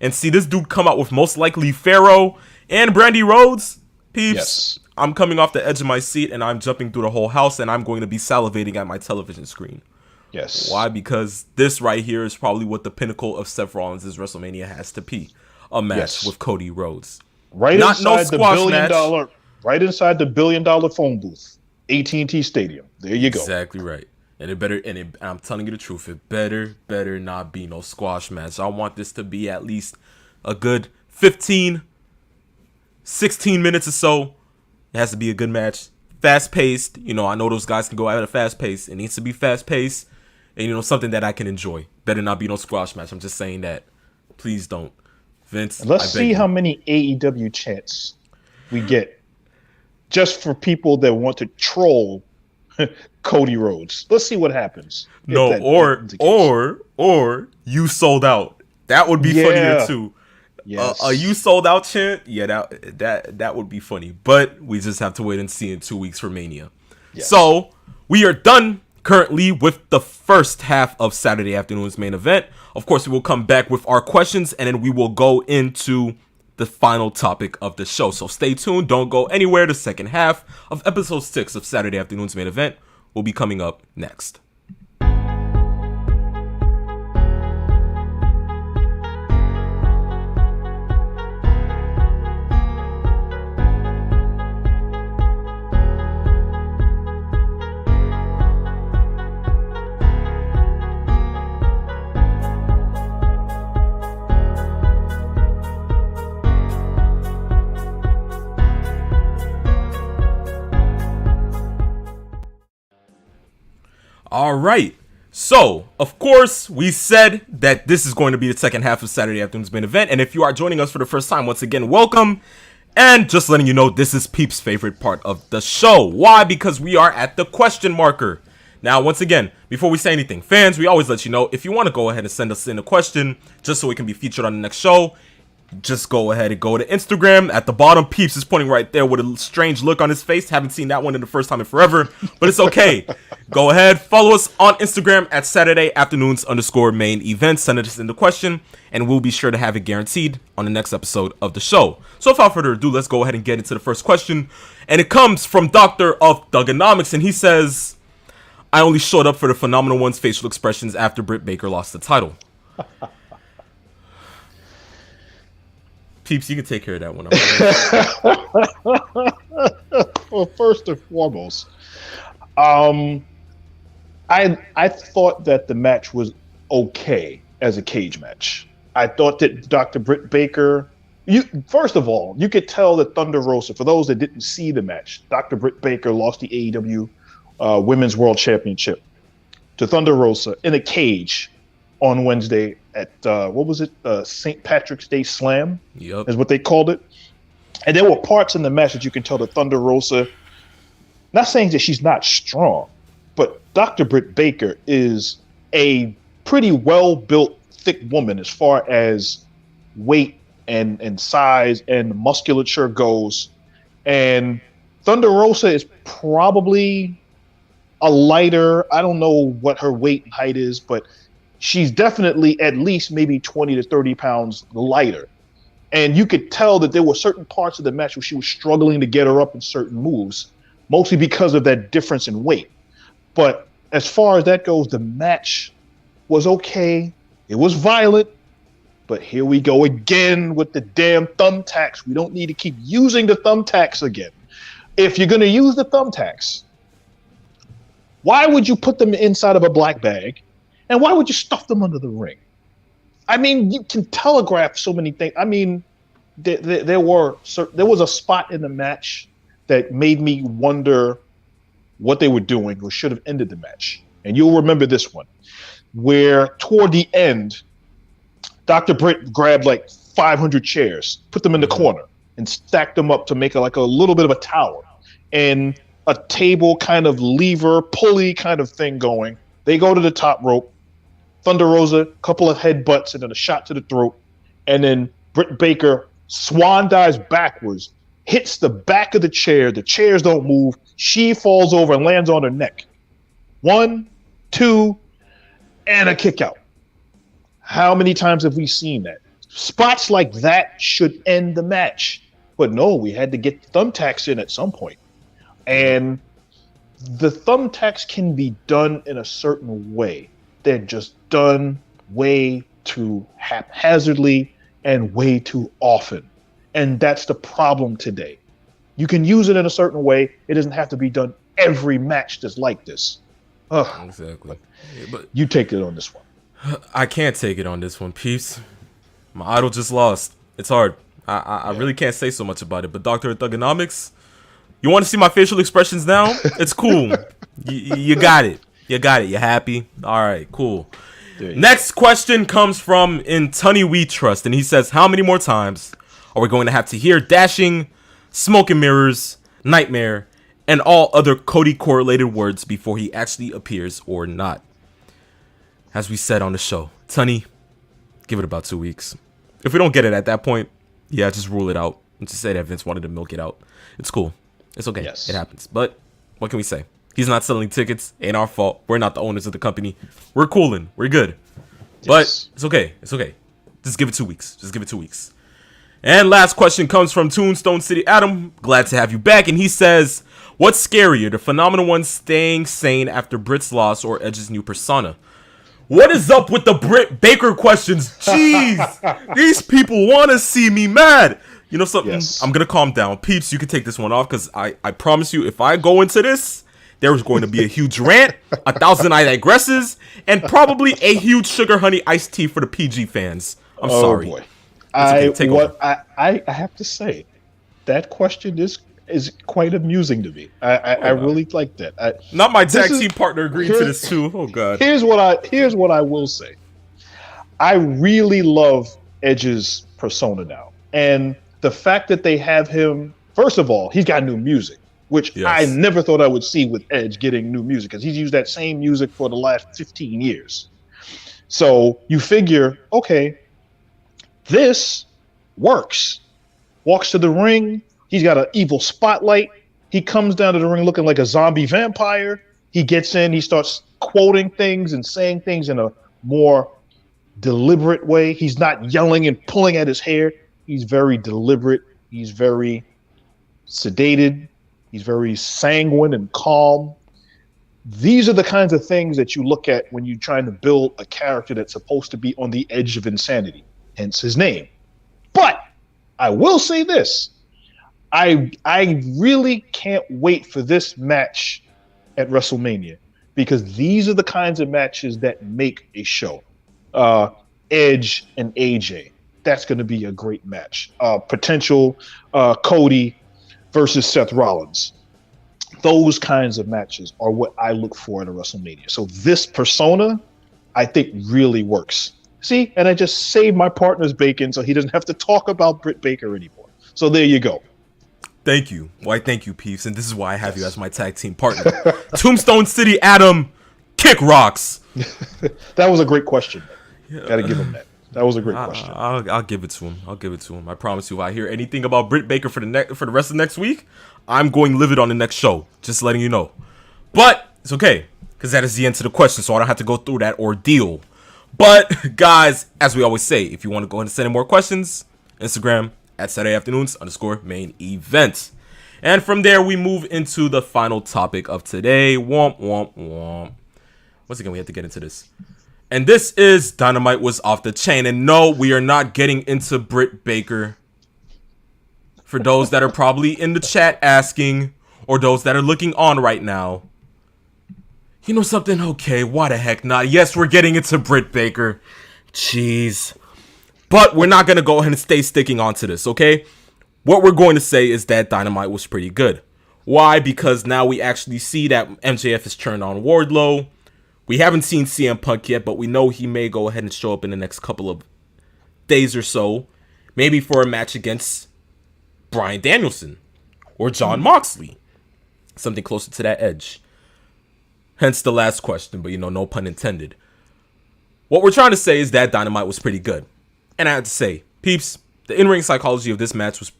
S2: and see this dude come out with most likely Pharaoh and Brandy Rhodes, peeps,
S1: Yes.
S2: I'm coming off the edge of my seat and I'm jumping through the whole house and I'm going to be salivating at my television screen.
S1: Yes.
S2: Why? Because this right here is probably what the pinnacle of Seth Rollins' WrestleMania has to be. A match
S1: Yes.
S2: with Cody Rhodes.
S1: Right
S2: Not no
S1: inside the
S2: squash
S1: billion
S2: match.
S1: dollar, right inside the $1 billion phone booth, AT&T Stadium. There you go.
S2: Exactly right. And I'm telling you the truth, it better not be no squash match. I want this to be at least a good 15, 16 minutes or so. It has to be a good match. Fast paced. I know those guys can go at a fast pace. It needs to be fast paced. And something that I can enjoy. Better not be no squash match. I'm just saying that. Please don't. Vince,
S1: And let's
S2: I beg
S1: see
S2: you.
S1: how many AEW chants we get just for people that want to troll Cody Rhodes. Let's see what happens if
S2: No,
S1: that's the case.
S2: or you sold out. That would be funnier
S1: Yeah.
S2: too. You
S1: Yes.
S2: sold out chant. Yeah, that would be funny. But we just have to wait and see in 2 weeks for Mania.
S1: Yes.
S2: So we are done currently with the first half of Saturday afternoon's main event. Of course, we will come back with our questions, and then we will go into the final topic of the show. So stay tuned. Don't go anywhere. The second half of episode 6 of Saturday afternoon's main event will be coming up next. All right. So, of course, we said that this is going to be the second half of Saturday afternoon's main event. And if you are joining us for the first time, once again, welcome. And just letting you know, this is Peep's favorite part of the show. Why? Because we are at the question marker. Now, once again, before we say anything, fans, we always let you know, if you want to go ahead and send us in a question, just so it can be featured on the next show, just go ahead and go to Instagram. At the bottom, Peeps is pointing right there with a strange look on his face. Haven't seen that one in the first time in forever, but it's okay. Go ahead, follow us on Instagram at Saturday afternoons _main event. Send us in the question, and we'll be sure to have it guaranteed on the next episode of the show. So without further ado, let's go ahead and get into the first question. And it comes from Dr. of Thugonomics, and he says, I only showed up for the Phenomenal One's facial expressions after Britt Baker lost the title. Peeps, you can take care of that one.
S1: Well, first and foremost, I thought that the match was okay as a cage match. I thought that Dr. Britt Baker, first of all, you could tell that Thunder Rosa, for those that didn't see the match, Dr. Britt Baker lost the AEW Women's World Championship to Thunder Rosa in a cage on Wednesday at St. Patrick's Day Slam, is what they called it. And there were parts in the match that you can tell that Thunder Rosa, not saying that she's not strong, but Dr. Britt Baker is a pretty well-built, thick woman as far as weight and size and musculature goes. And Thunder Rosa is probably a lighter, I don't know what her weight and height is, but she's definitely at least maybe 20 to 30 pounds lighter. And you could tell that there were certain parts of the match where she was struggling to get her up in certain moves, mostly because of that difference in weight. But as far as that goes, the match was okay. It was violent, but here we go again with the damn thumbtacks. We don't need to keep using the thumbtacks again. If you're going to use the thumbtacks, why would you put them inside of a black bag? And why would you stuff them under the ring? I mean, you can telegraph so many things. I mean, there was a spot in the match that made me wonder what they were doing or should have ended the match. And you'll remember this one, where toward the end, Dr. Britt grabbed like 500 chairs, put them in the corner, and stacked them up to make a little bit of a tower. And a table kind of lever, pulley kind of thing going. They go to the top rope. Thunder Rosa, a couple of headbutts, and then a shot to the throat. And then Britt Baker swan dives backwards, hits the back of the chair. The chairs don't move. She falls over and lands on her neck. 1, 2, and a kick out. How many times have we seen that? Spots like that should end the match. But no, we had to get thumbtacks in at some point. And the thumbtacks can be done in a certain way. They're just done way too haphazardly and way too often. And that's the problem today. You can use it in a certain way. It doesn't have to be done every match that's like this. Ugh.
S2: Exactly. But
S1: you take it on this one.
S2: I can't take it on this one, Peeps. My idol just lost. It's hard. I really can't say so much about it. But Dr. Thugonomics, you want to see my facial expressions now? It's cool. You got it. You got it. You happy? All right, cool. Next question comes from In Tunny We Trust, and he says, how many more times are we going to have to hear dashing, smoke and mirrors, nightmare, and all other Cody correlated words before he actually appears or not. As we said on the show, Tunny, give it about 2 weeks. If we don't get it at that point, yeah, just rule it out. And just say that Vince wanted to milk it out. It's cool. It's okay. Yes. It happens. But what can we say? He's not selling tickets. Ain't our fault. We're not the owners of the company. We're cooling. We're good. Yes. But it's okay. It's okay. Just give it 2 weeks. Just give it 2 weeks. And last question comes from Tombstone City Adam. Glad to have you back. And he says, what's scarier, the Phenomenal One staying sane after Britt's loss or Edge's new persona? What is up with the Britt Baker questions? Jeez, these people want to see me mad. You know something? Yes. I'm going to calm down. Peeps, you can take this one off because I promise you, if I go into this, there's going to be a huge rant, 1,000 I digresses, and probably a huge sugar honey iced tea for the PG fans. I'm sorry.
S1: Boy. I have to say, that question is quite amusing to me. I really like that.
S2: Not my tag team partner agreed to this too. Oh God.
S1: Here's what I will say. I really love Edge's persona now, and the fact that they have him. First of all, he's got new music, which I never thought I would see with Edge getting new music, because he's used that same music for the last 15 years. So you figure, okay, this works. Walks to the ring. He's got an evil spotlight. He comes down to the ring looking like a zombie vampire. He gets in. He starts quoting things and saying things in a more deliberate way. He's not yelling and pulling at his hair. He's very deliberate. He's very sedated. He's very sanguine and calm. These are the kinds of things that you look at when you're trying to build a character that's supposed to be on the edge of insanity, hence his name. But I will say this. I really can't wait for this match at WrestleMania, because these are the kinds of matches that make a show. Edge and AJ, that's going to be a great match. Potential Cody versus Seth Rollins. Those kinds of matches are what I look for at a WrestleMania. So this persona, I think, really works. See, and I just saved my partner's bacon so he doesn't have to talk about Britt Baker anymore. So there you go.
S2: Thank you. Why, thank you, Peeps. And this is why I have you as my tag team partner. Tombstone City Adam, kick rocks.
S1: That was a great question. Gotta give him that. That was a great question.
S2: I'll give it to him. I'll give it to him. I promise you, if I hear anything about Britt Baker for the rest of next week, I'm going livid on the next show. Just letting you know. But it's okay, because that is the end to the question, so I don't have to go through that ordeal. But guys, as we always say, if you want to go ahead and send in more questions, Instagram at Saturday Afternoons _main event. And from there, we move into the final topic of today. Womp, womp, womp. Once again, we have to get into this. And this is Dynamite was off the chain. And no, we are not getting into Britt Baker. For those that are probably in the chat asking, or those that are looking on right now, you know something? Okay, why the heck not? Yes, we're getting into Britt Baker. Jeez. But we're not going to go ahead and stay sticking onto this, okay? What we're going to say is that Dynamite was pretty good. Why? Because now we actually see that MJF has turned on Wardlow. We haven't seen CM Punk yet, but we know he may go ahead and show up in the next couple of days or so. Maybe for a match against Bryan Danielson or Jon Moxley. Something closer to that edge. Hence the last question, but no pun intended. What we're trying to say is that Dynamite was pretty good. And I have to say, peeps, the in-ring psychology of this match was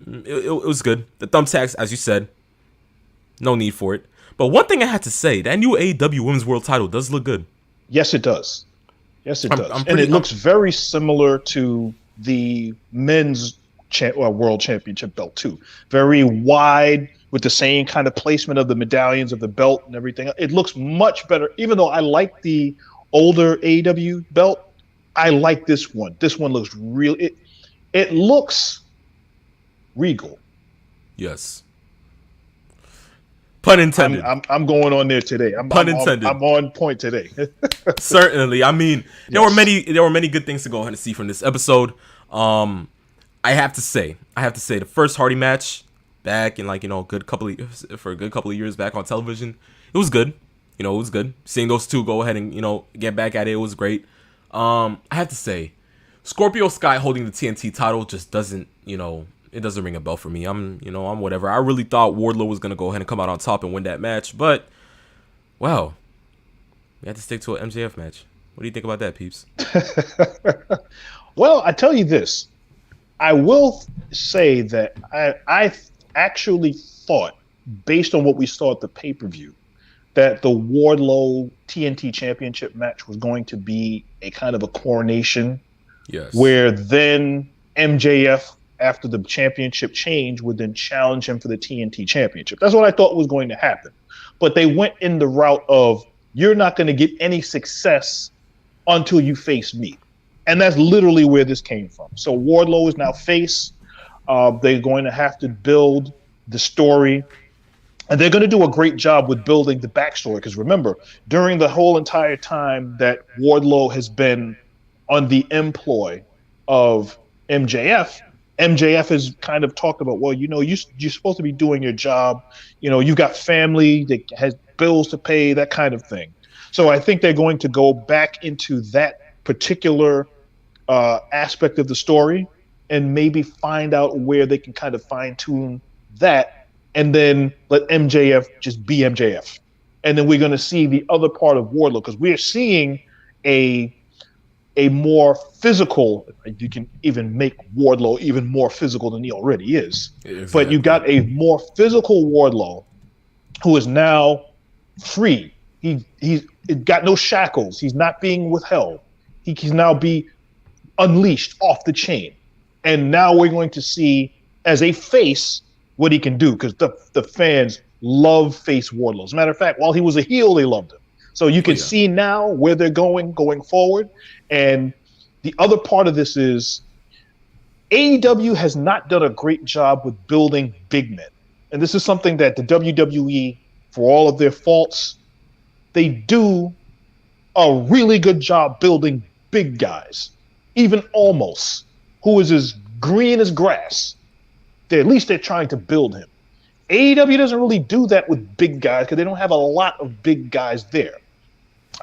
S2: it was good. The thumbtacks, as you said, no need for it. But one thing I had to say, that new AEW Women's World title does look good.
S1: Yes, it does. Yes, it does. And it looks very similar to the men's World Championship belt, too. Very wide, with the same kind of placement of the medallions of the belt and everything. It looks much better. Even though I like the older AEW belt, I like this one. This one looks real. It looks regal.
S2: Yes. Pun intended.
S1: I'm going on there today.
S2: Pun intended.
S1: I'm on point today.
S2: Certainly. I mean, there were many good things to go ahead and see from this episode. I have to say the first Hardy match back in a good couple of years back on television, it was good. It was good. Seeing those two go ahead and get back at it was great. I have to say, Scorpio Sky holding the TNT title just doesn't it doesn't ring a bell for me. I'm whatever. I really thought Wardlow was gonna go ahead and come out on top and win that match, but wow, we had to stick to an MJF match. What do you think about that, peeps?
S1: Well, I tell you this. I will say that I actually thought, based on what we saw at the pay-per-view, that the Wardlow TNT Championship match was going to be a kind of a coronation
S2: Yes.
S1: where then MJF, after the championship change, would then challenge him for the TNT Championship. That's what I thought was going to happen. But they went in the route of, you're not going to get any success until you face me. And that's literally where this came from. So Wardlow is now face. They're going to have to build the story. And they're going to do a great job with building the backstory. Because remember, during the whole entire time that Wardlow has been on the employ of MJF, MJF has kind of talked about, well, you're supposed to be doing your job. You've got family that has bills to pay, that kind of thing. So I think they're going to go back into that particular aspect of the story and maybe find out where they can kind of fine tune that, and then let MJF just be MJF. And then we're going to see the other part of Wardlow, because we're seeing a more physical, you can even make Wardlow even more physical than he already is. Exactly. But you got a more physical Wardlow who is now free. He's got no shackles. He's not being withheld. He can now be unleashed off the chain. And now we're going to see, as a face, what he can do, because the fans love face Wardlow. As a matter of fact, while he was a heel, they loved him. So you can see now where they're going forward. And the other part of this is AEW has not done a great job with building big men. And this is something that the WWE, for all of their faults, they do a really good job building big guys. Even Almost, who is as green as grass. At least they're trying to build him. AEW doesn't really do that with big guys because they don't have a lot of big guys there.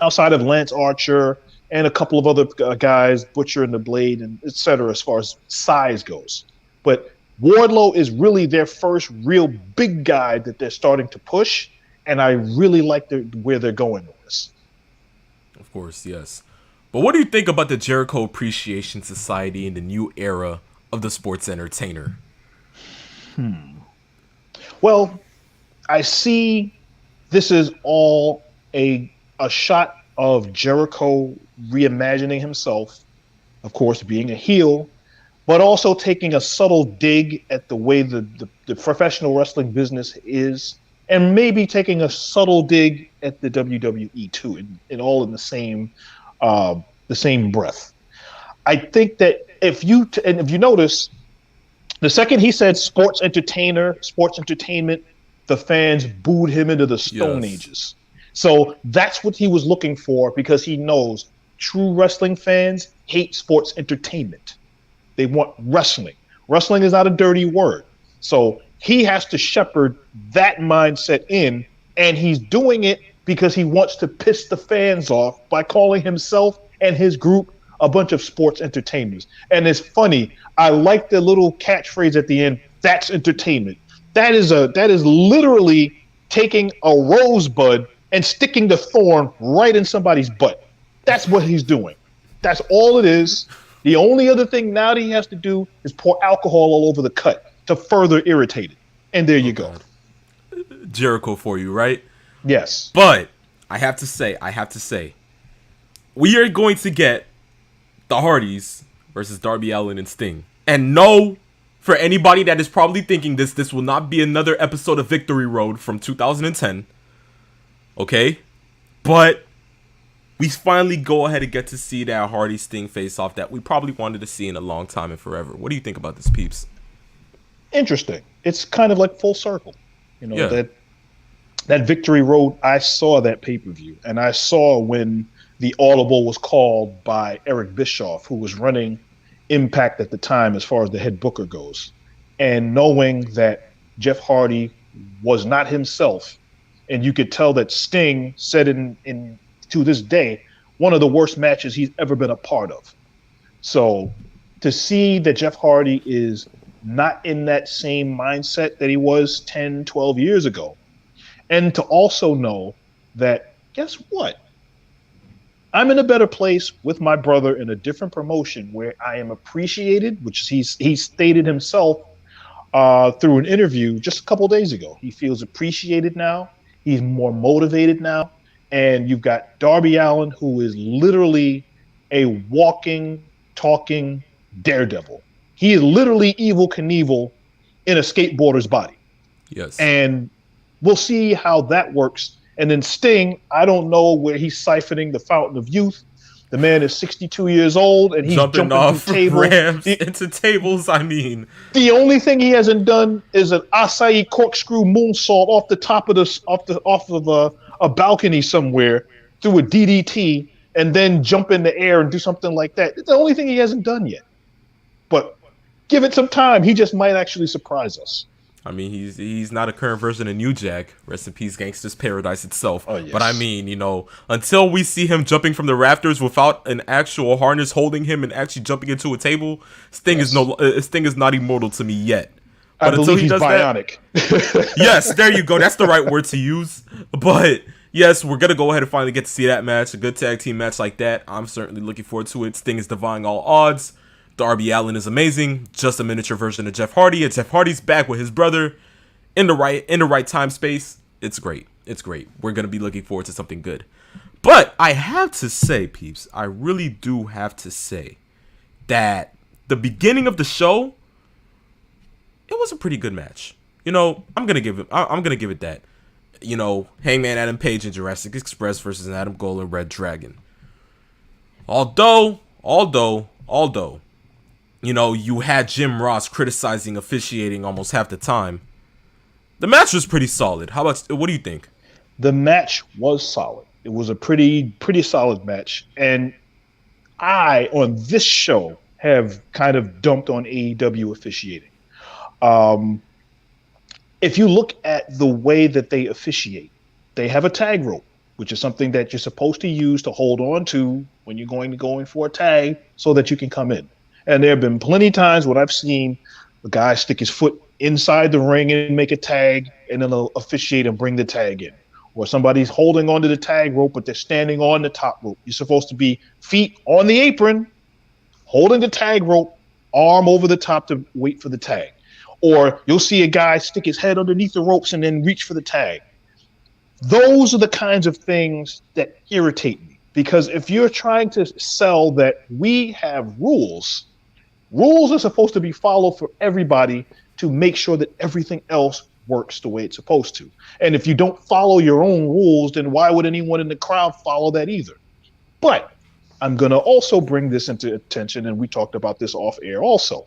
S1: Outside of Lance Archer and a couple of other guys, Butcher and the Blade, and et cetera, as far as size goes. But Wardlow is really their first real big guy that they're starting to push, and I really like where they're going with this.
S2: Of course, yes. But what do you think about the Jericho Appreciation Society and the new era of the sports entertainer?
S1: Well, I see this is all a shot of Jericho reimagining himself, of course, being a heel, but also taking a subtle dig at the way the professional wrestling business is, and maybe taking a subtle dig at the WWE too, and all in the same breath. I think that if you notice, the second he said sports entertainment, the fans booed him into the Stone Ages. So that's what he was looking for, because he knows true wrestling fans hate sports entertainment. They want wrestling. Wrestling is not a dirty word. So he has to shepherd that mindset in, and he's doing it because he wants to piss the fans off by calling himself and his group a bunch of sports entertainers. And it's funny, I like the little catchphrase at the end, that's entertainment. That is literally taking a rosebud and sticking the thorn right in somebody's butt. That's what he's doing. That's all it is. The only other thing now that he has to do is pour alcohol all over the cut to further irritate it. And there you go.
S2: Jericho for you, right?
S1: Yes.
S2: But I have to say, we are going to get the Hardys versus Darby Allin and Sting. And no, for anybody that is probably thinking this will not be another episode of Victory Road from 2010. Okay? But we finally go ahead and get to see that Hardy Sting face off that we probably wanted to see in a long time and forever. What do you think about this, peeps?
S1: Interesting. It's kind of like full circle. That Victory Road, I saw that pay-per-view, and I saw when the audible was called by Eric Bischoff, who was running Impact at the time as far as the head booker goes. And knowing that Jeff Hardy was not himself, and you could tell that Sting said in to this day, one of the worst matches he's ever been a part of. So to see that Jeff Hardy is not in that same mindset that he was 10, 12 years ago. And to also know that, guess what? I'm in a better place with my brother in a different promotion where I am appreciated, which he stated himself through an interview just a couple days ago. He feels appreciated now. He's more motivated now. And you've got Darby Allin, who is literally a walking, talking daredevil. He is literally Evil Knievel in a skateboarder's body.
S2: Yes.
S1: And we'll see how that works. And then Sting, I don't know where he's siphoning the fountain of youth. The man is 62 years old and he's jumping off through tables.
S2: Ramps into tables. I mean,
S1: the only thing he hasn't done is an acai corkscrew moonsault off the top of a balcony somewhere through a DDT and then jump in the air and do something like that. It's the only thing he hasn't done yet. But give it some time. He just might actually surprise us.
S2: I mean, he's not a current version of New Jack. Rest in peace, Gangsta's Paradise itself.
S1: Oh, yes.
S2: But I mean, until we see him jumping from the rafters without an actual harness holding him and actually jumping into a table, Sting is not immortal to me yet.
S1: But I believe he's bionic.
S2: Yes, there you go. That's the right word to use. But yes, we're gonna go ahead and finally get to see that match, a good tag team match like that. I'm certainly looking forward to it. Sting is defying all odds. Darby Allin is amazing, just a miniature version of Jeff Hardy, and Jeff Hardy's back with his brother in the right time space. It's great. It's great. We're gonna be looking forward to something good. But I have to say, peeps, I really do have to say that the beginning of the show, it was a pretty good match. I'm gonna give it that. Hangman Adam Page and Jurassic Express versus Adam Cole and Red Dragon. Although, you had Jim Ross criticizing officiating almost half the time. The match was pretty solid. What do you think?
S1: The match was solid. It was a pretty solid match. And I, on this show, have kind of dumped on AEW officiating. If you look at the way that they officiate, they have a tag rope, which is something that you're supposed to use to hold on to when you're going to go in for a tag so that you can come in. And there have been plenty of times when I've seen the guy stick his foot inside the ring and make a tag and then they'll officiate and bring the tag in. Or somebody's holding onto the tag rope, but they're standing on the top rope. You're supposed to be feet on the apron, holding the tag rope, arm over the top to wait for the tag. Or you'll see a guy stick his head underneath the ropes and then reach for the tag. Those are the kinds of things that irritate me. Because if you're trying to sell that we have rules are supposed to be followed for everybody to make sure that everything else works the way it's supposed to. And if you don't follow your own rules, then why would anyone in the crowd follow that either? But I'm going to also bring this into attention, and we talked about this off air also.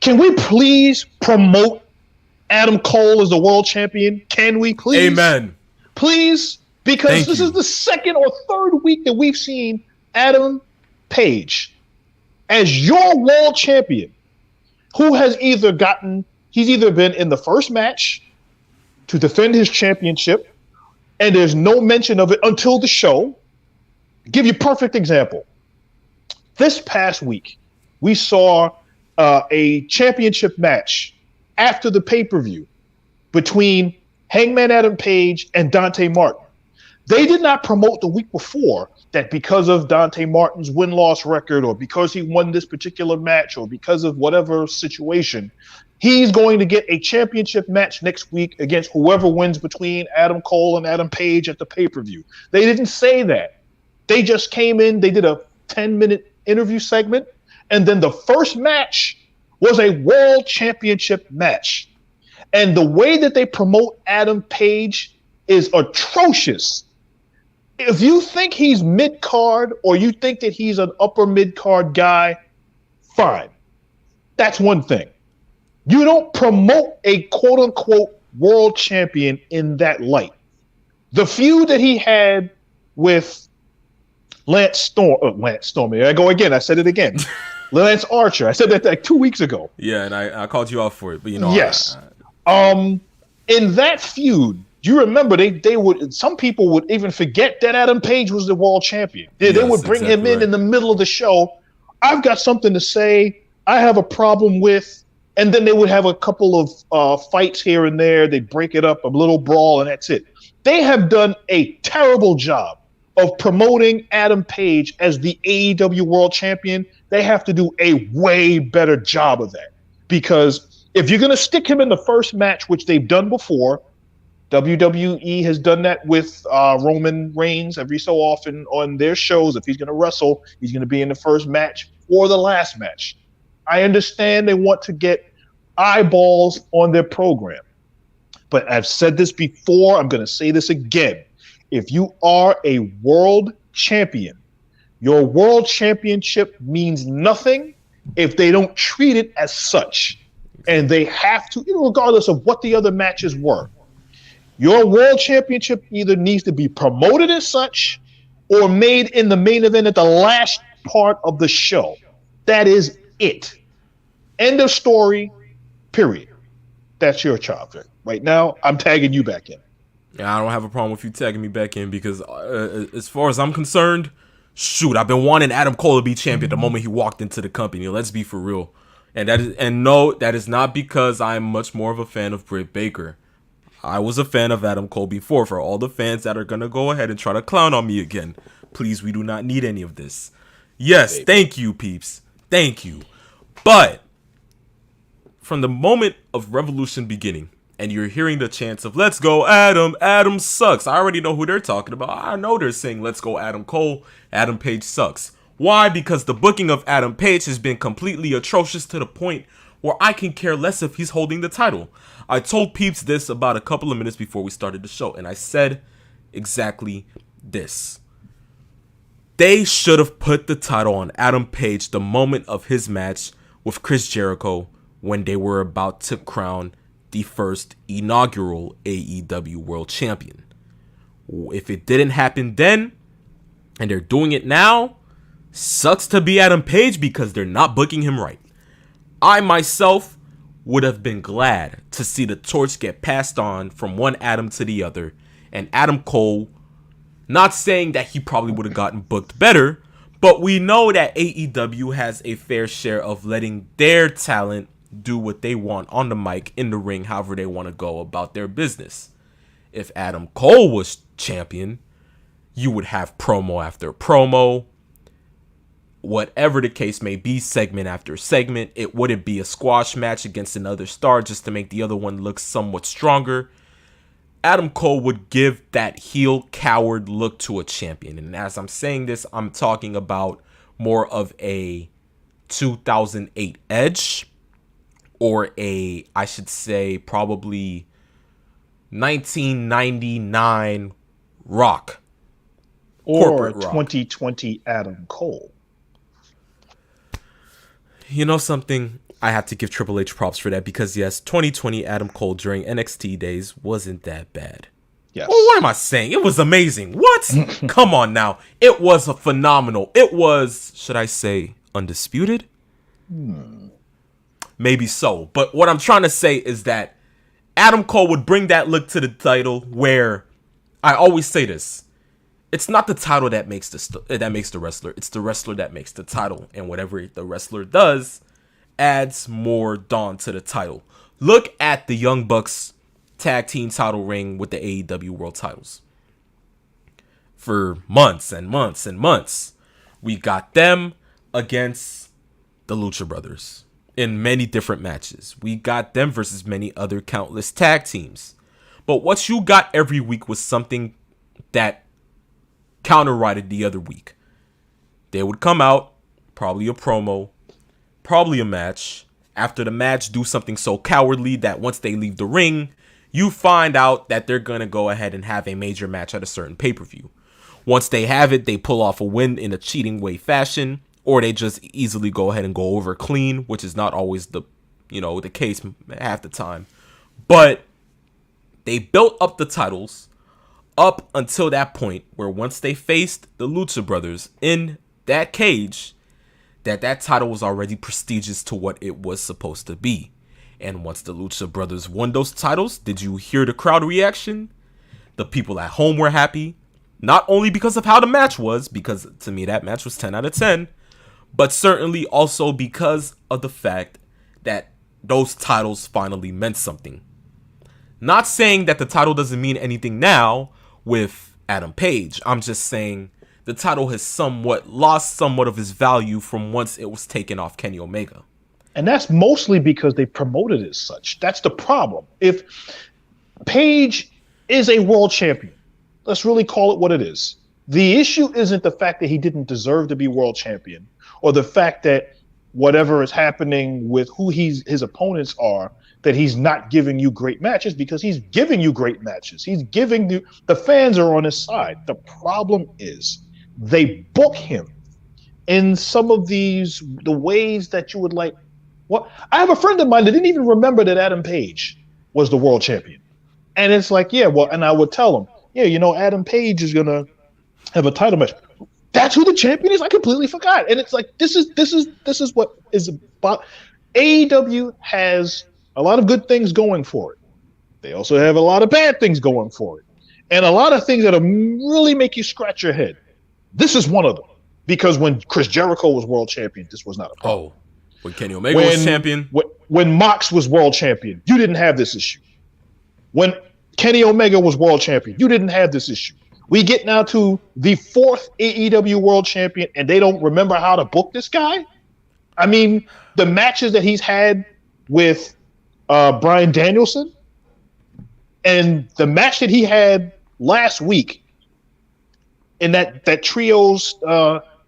S1: Can we please promote Adam Cole as the world champion? Can we please?
S2: Amen.
S1: Please? Because this is the second or third week that we've seen Adam Page as your world champion, who has he's either been in the first match to defend his championship, and there's no mention of it until the show. Give you a perfect example. This past week, we saw a championship match after the pay-per-view between Hangman Adam Page and Dante Martin. They did not promote the week before that because of Dante Martin's win-loss record or because he won this particular match or because of whatever situation, he's going to get a championship match next week against whoever wins between Adam Cole and Adam Page at the pay-per-view. They didn't say that. They just came in, they did a 10-minute interview segment, and then the first match was a world championship match. And the way that they promote Adam Page is atrocious. If you think he's mid-card or you think that he's an upper mid-card guy, fine. That's one thing. You don't promote a quote-unquote world champion in that light. The feud that he had with Lance Storm, here I go again, I said it again. Lance Archer, I said that like 2 weeks ago.
S2: Yeah, and I called you out for it, but
S1: Yes. In that feud, do you remember some people would even forget that Adam Page was the world champion. They would bring him in the middle of the show. I've got something to say. I have a problem with, and then they would have a couple of fights here and there. They break it up, a little brawl, and that's it. They have done a terrible job of promoting Adam Page as the AEW World Champion. They have to do a way better job of that, because if you're going to stick him in the first match, which they've done before, WWE has done that with Roman Reigns every so often on their shows. If he's going to wrestle, he's going to be in the first match or the last match. I understand they want to get eyeballs on their program, but I've said this before. I'm going to say this again. If you are a world champion, your world championship means nothing if they don't treat it as such. And they have to, regardless of what the other matches were. Your world championship either needs to be promoted as such or made in the main event at the last part of the show. That is it. End of story, period. That's your job, Vic. Right now, I'm tagging you back in.
S2: Yeah, I don't have a problem with you tagging me back in because as far as I'm concerned, shoot, I've been wanting Adam Cole to be champion the moment he walked into the company. Let's be for real. And no, that is not because I'm much more of a fan of Britt Baker. I was a fan of Adam Cole before. For all the fans that are going to go ahead and try to clown on me again, please, we do not need any of this. Yes, thank you, peeps. Thank you. But from the moment of Revolution beginning, and you're hearing the chants of "Let's go, Adam, Adam sucks." I already know who they're talking about. I know they're saying "Let's go, Adam Cole, Adam Page sucks." Why? Because the booking of Adam Page has been completely atrocious to the point where I can care less if he's holding the title. I told peeps this about a couple of minutes before we started the show, and I said exactly this. They should have put the title on Adam Page the moment of his match with Chris Jericho when they were about to crown the first inaugural AEW World Champion. If it didn't happen then, and they're doing it now, sucks to be Adam Page because they're not booking him right. I myself would have been glad to see the torch get passed on from one Adam to the other, and Adam Cole, not saying that he probably would have gotten booked better, but we know that AEW has a fair share of letting their talent do what they want on the mic, in the ring, however they want to go about their business. If Adam Cole was champion, you would have promo after promo, whatever the case may be, segment after segment. It wouldn't be a squash match against another star just to make the other one look somewhat stronger. Adam Cole would give that heel coward look to a champion. And as I'm saying this, I'm talking about more of a 2008 Edge, or I should say probably 1999 Rock.
S1: Or 2020 Adam Cole.
S2: You know something? I have to give Triple H props for that, because yes, 2020 Adam Cole during NXT days wasn't that bad.
S1: Yes.
S2: Well, what am I saying? It was amazing. What? Come on now. It was a phenomenal. It was, should I say, undisputed? Maybe so. But what I'm trying to say is that Adam Cole would bring that look to the title where, I always say this, it's not the title that makes the wrestler. It's the wrestler that makes the title. And whatever the wrestler does adds more dawn to the title. Look at the Young Bucks tag team title ring with the AEW world titles. For months and months and months, we got them against the Lucha Brothers in many different matches. We got them versus many other countless tag teams. But what you got every week was something that counter-righted the other week. They would come out, probably a promo, probably a match. After the match, do something so cowardly that once they leave the ring, you find out that they're going to go ahead and have a major match at a certain pay-per-view. Once they have it, they pull off a win in a cheating way fashion, or they just easily go ahead and go over clean, which is not always the case half the time. But they built up the titles up until that point where once they faced the Lucha Brothers in that cage, that title was already prestigious to what it was supposed to be. And once the Lucha Brothers won those titles, did you hear the crowd reaction? The people at home were happy, not only because of how the match was, because to me that match was 10 out of 10, but certainly also because of the fact that those titles finally meant something. Not saying that the title doesn't mean anything now with Adam Page. I'm just saying the title has lost somewhat of its value from once it was taken off Kenny Omega.
S1: And that's mostly because they promoted it as such. That's the problem. If Page is a world champion, let's really call it what it is. The issue isn't the fact that he didn't deserve to be world champion, or the fact that whatever is happening with who his opponents are, that he's not giving you great matches, because he's giving you great matches. He's giving the fans are on his side. The problem is they book him in some of the ways that you would like. Well, I have a friend of mine that didn't even remember that Adam Page was the world champion. And it's like, yeah, well, and I would tell him, yeah, Adam Page is going to have a title match. That's who the champion is? I completely forgot. And it's like, this is what is about. AEW has a lot of good things going for it. They also have a lot of bad things going for it. And a lot of things that'll really make you scratch your head. This is one of them. Because when Chris Jericho was world champion, this was not a problem.
S2: When Kenny Omega was champion.
S1: When Mox was world champion, you didn't have this issue. When Kenny Omega was world champion, you didn't have this issue. We get now to the 4th AEW world champion, and they don't remember how to book this guy? I mean, the matches that he's had with Bryan Danielson, and the match that he had last week in that trios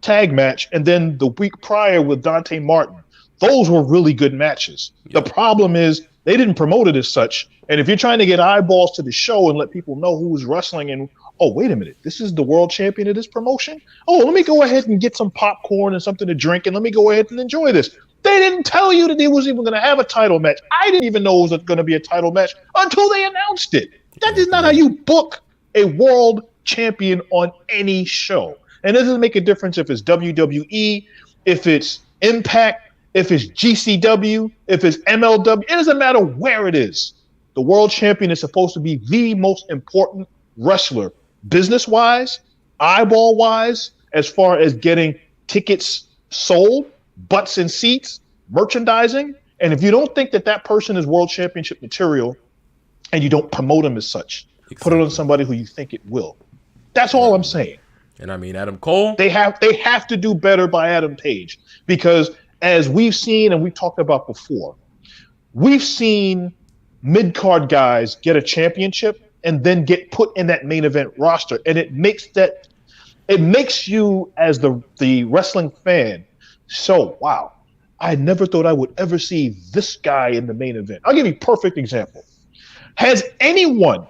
S1: tag match, and then the week prior with Dante Martin, those were really good matches. Yep. The problem is they didn't promote it as such. And if you're trying to get eyeballs to the show and let people know who's wrestling and, oh, wait a minute, this is the world champion of this promotion? Oh, let me go ahead and get some popcorn and something to drink, and let me go ahead and enjoy this. They didn't tell you that they was even going to have a title match. I didn't even know it was going to be a title match until they announced it. That is not how you book a world champion on any show. And it doesn't make a difference if it's WWE, if it's Impact, if it's GCW, if it's MLW. It doesn't matter where it is. The world champion is supposed to be the most important wrestler, business-wise, eyeball-wise, as far as getting tickets sold, butts in seats, merchandising. And if you don't think that person is world championship material and you don't promote him as such, put it on somebody who you think it will. That's all I'm saying.
S2: And I mean, Adam Cole.
S1: They have to do better by Adam Page, because as we've seen and we've talked about before, we've seen mid-card guys get a championship and then get put in that main event roster. And it makes you as the wrestling fan so, wow, I never thought I would ever see this guy in the main event. I'll give you a perfect example. Has anyone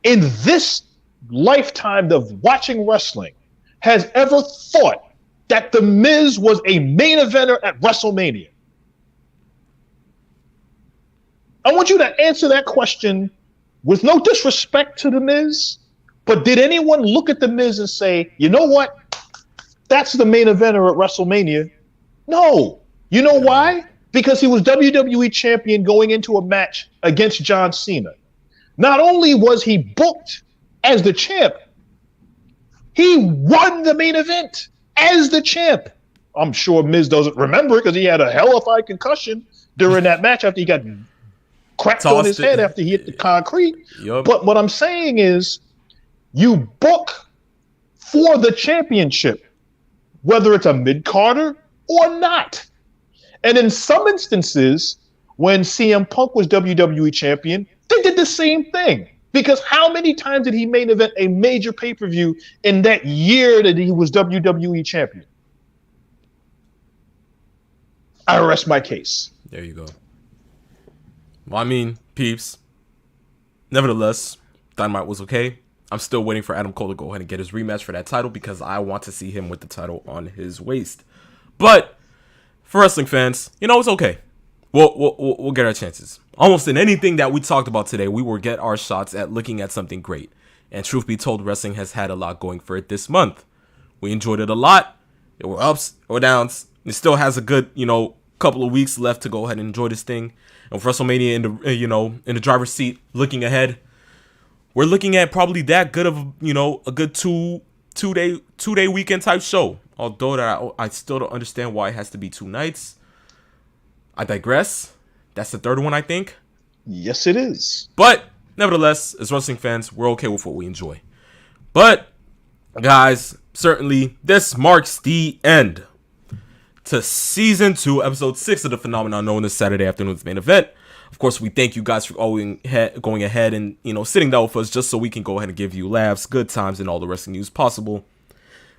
S1: in this lifetime of watching wrestling has ever thought that The Miz was a main eventer at WrestleMania? I want you to answer that question with no disrespect to The Miz, but did anyone look at The Miz and say, you know what? That's the main eventer at WrestleMania? No. You know why? Because he was WWE champion going into a match against John Cena. Not only was he booked as the champ, he won the main event as the champ. I'm sure Miz doesn't remember because he had a hellified concussion during that match after he got cracked on his head after he hit the concrete. Yep. But what I'm saying is, you book for the championship, whether it's a mid-carder or not. And in some instances, when CM Punk was WWE champion, they did the same thing. Because how many times did he main event a major pay-per-view in that year that he was WWE champion? I rest my case.
S2: There you go. Well, I mean, peeps. Nevertheless, Dynamite was okay. I'm still waiting for Adam Cole to go ahead and get his rematch for that title because I want to see him with the title on his waist. But for wrestling fans, it's okay. We'll get our chances. Almost in anything that we talked about today, we will get our shots at looking at something great. And truth be told, wrestling has had a lot going for it this month. We enjoyed it a lot. There were ups or downs. It still has a good, couple of weeks left to go ahead and enjoy this thing. And with WrestleMania in the driver's seat, looking ahead, we're looking at probably that good of a good two day weekend type show Although that I still don't understand why it has to be 2 nights. I digress. That's the third one, I think.
S1: Yes, it is.
S2: But nevertheless, as wrestling fans, we're okay with what we enjoy. But guys, certainly this marks the end to season 2, episode 6 of the phenomenon known as Saturday Afternoon's Main Event. Of course, we thank you guys for going ahead and sitting down with us just so we can go ahead and give you laughs, good times, and all the wrestling news possible.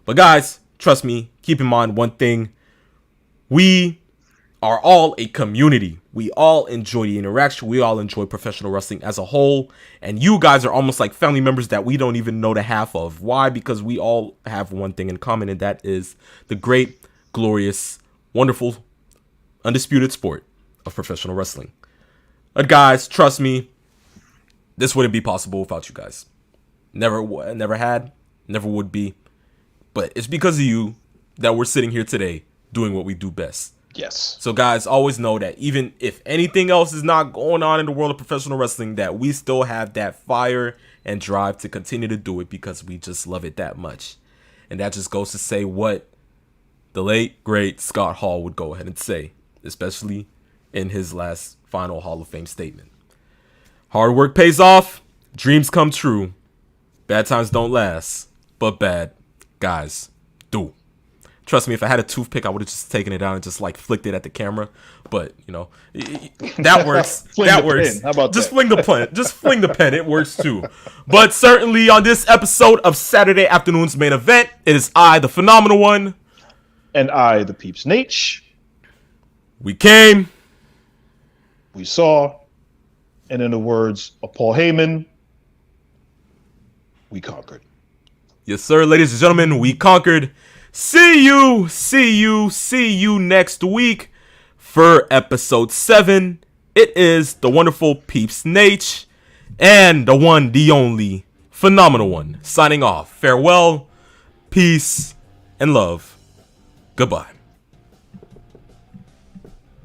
S2: But guys, trust me, keep in mind one thing: we are all a community. We all enjoy the interaction. We all enjoy professional wrestling as a whole. And you guys are almost like family members that we don't even know the half of. Why? Because we all have one thing in common, and that is the great, glorious, wonderful, undisputed sport of professional wrestling. But guys, trust me, this wouldn't be possible without you guys. Never had, never would be. But it's because of you that we're sitting here today doing what we do best.
S1: Yes.
S2: So guys, always know that even if anything else is not going on in the world of professional wrestling, that we still have that fire and drive to continue to do it because we just love it that much. And that just goes to say what the late, great Scott Hall would go ahead and say, especially in his last final Hall of Fame statement. Hard work pays off, dreams come true, bad times don't last, but bad guys do. Trust me, if I had a toothpick, I would have just taken it out and just like flicked it at the camera. But that works. That works.
S1: How about
S2: just
S1: that?
S2: fling the pen. Just fling the pen. It works too. But certainly on this episode of Saturday Afternoon's Main Event, it is I, the phenomenal one,
S1: And I, the peeps Nate.
S2: We came.
S1: We saw. And in the words of Paul Heyman, we conquered.
S2: Yes, sir, ladies and gentlemen, we conquered. See you next week for episode 7. It is the wonderful peeps Nate and the one, the only, phenomenal one signing off. Farewell, peace, and love. Goodbye.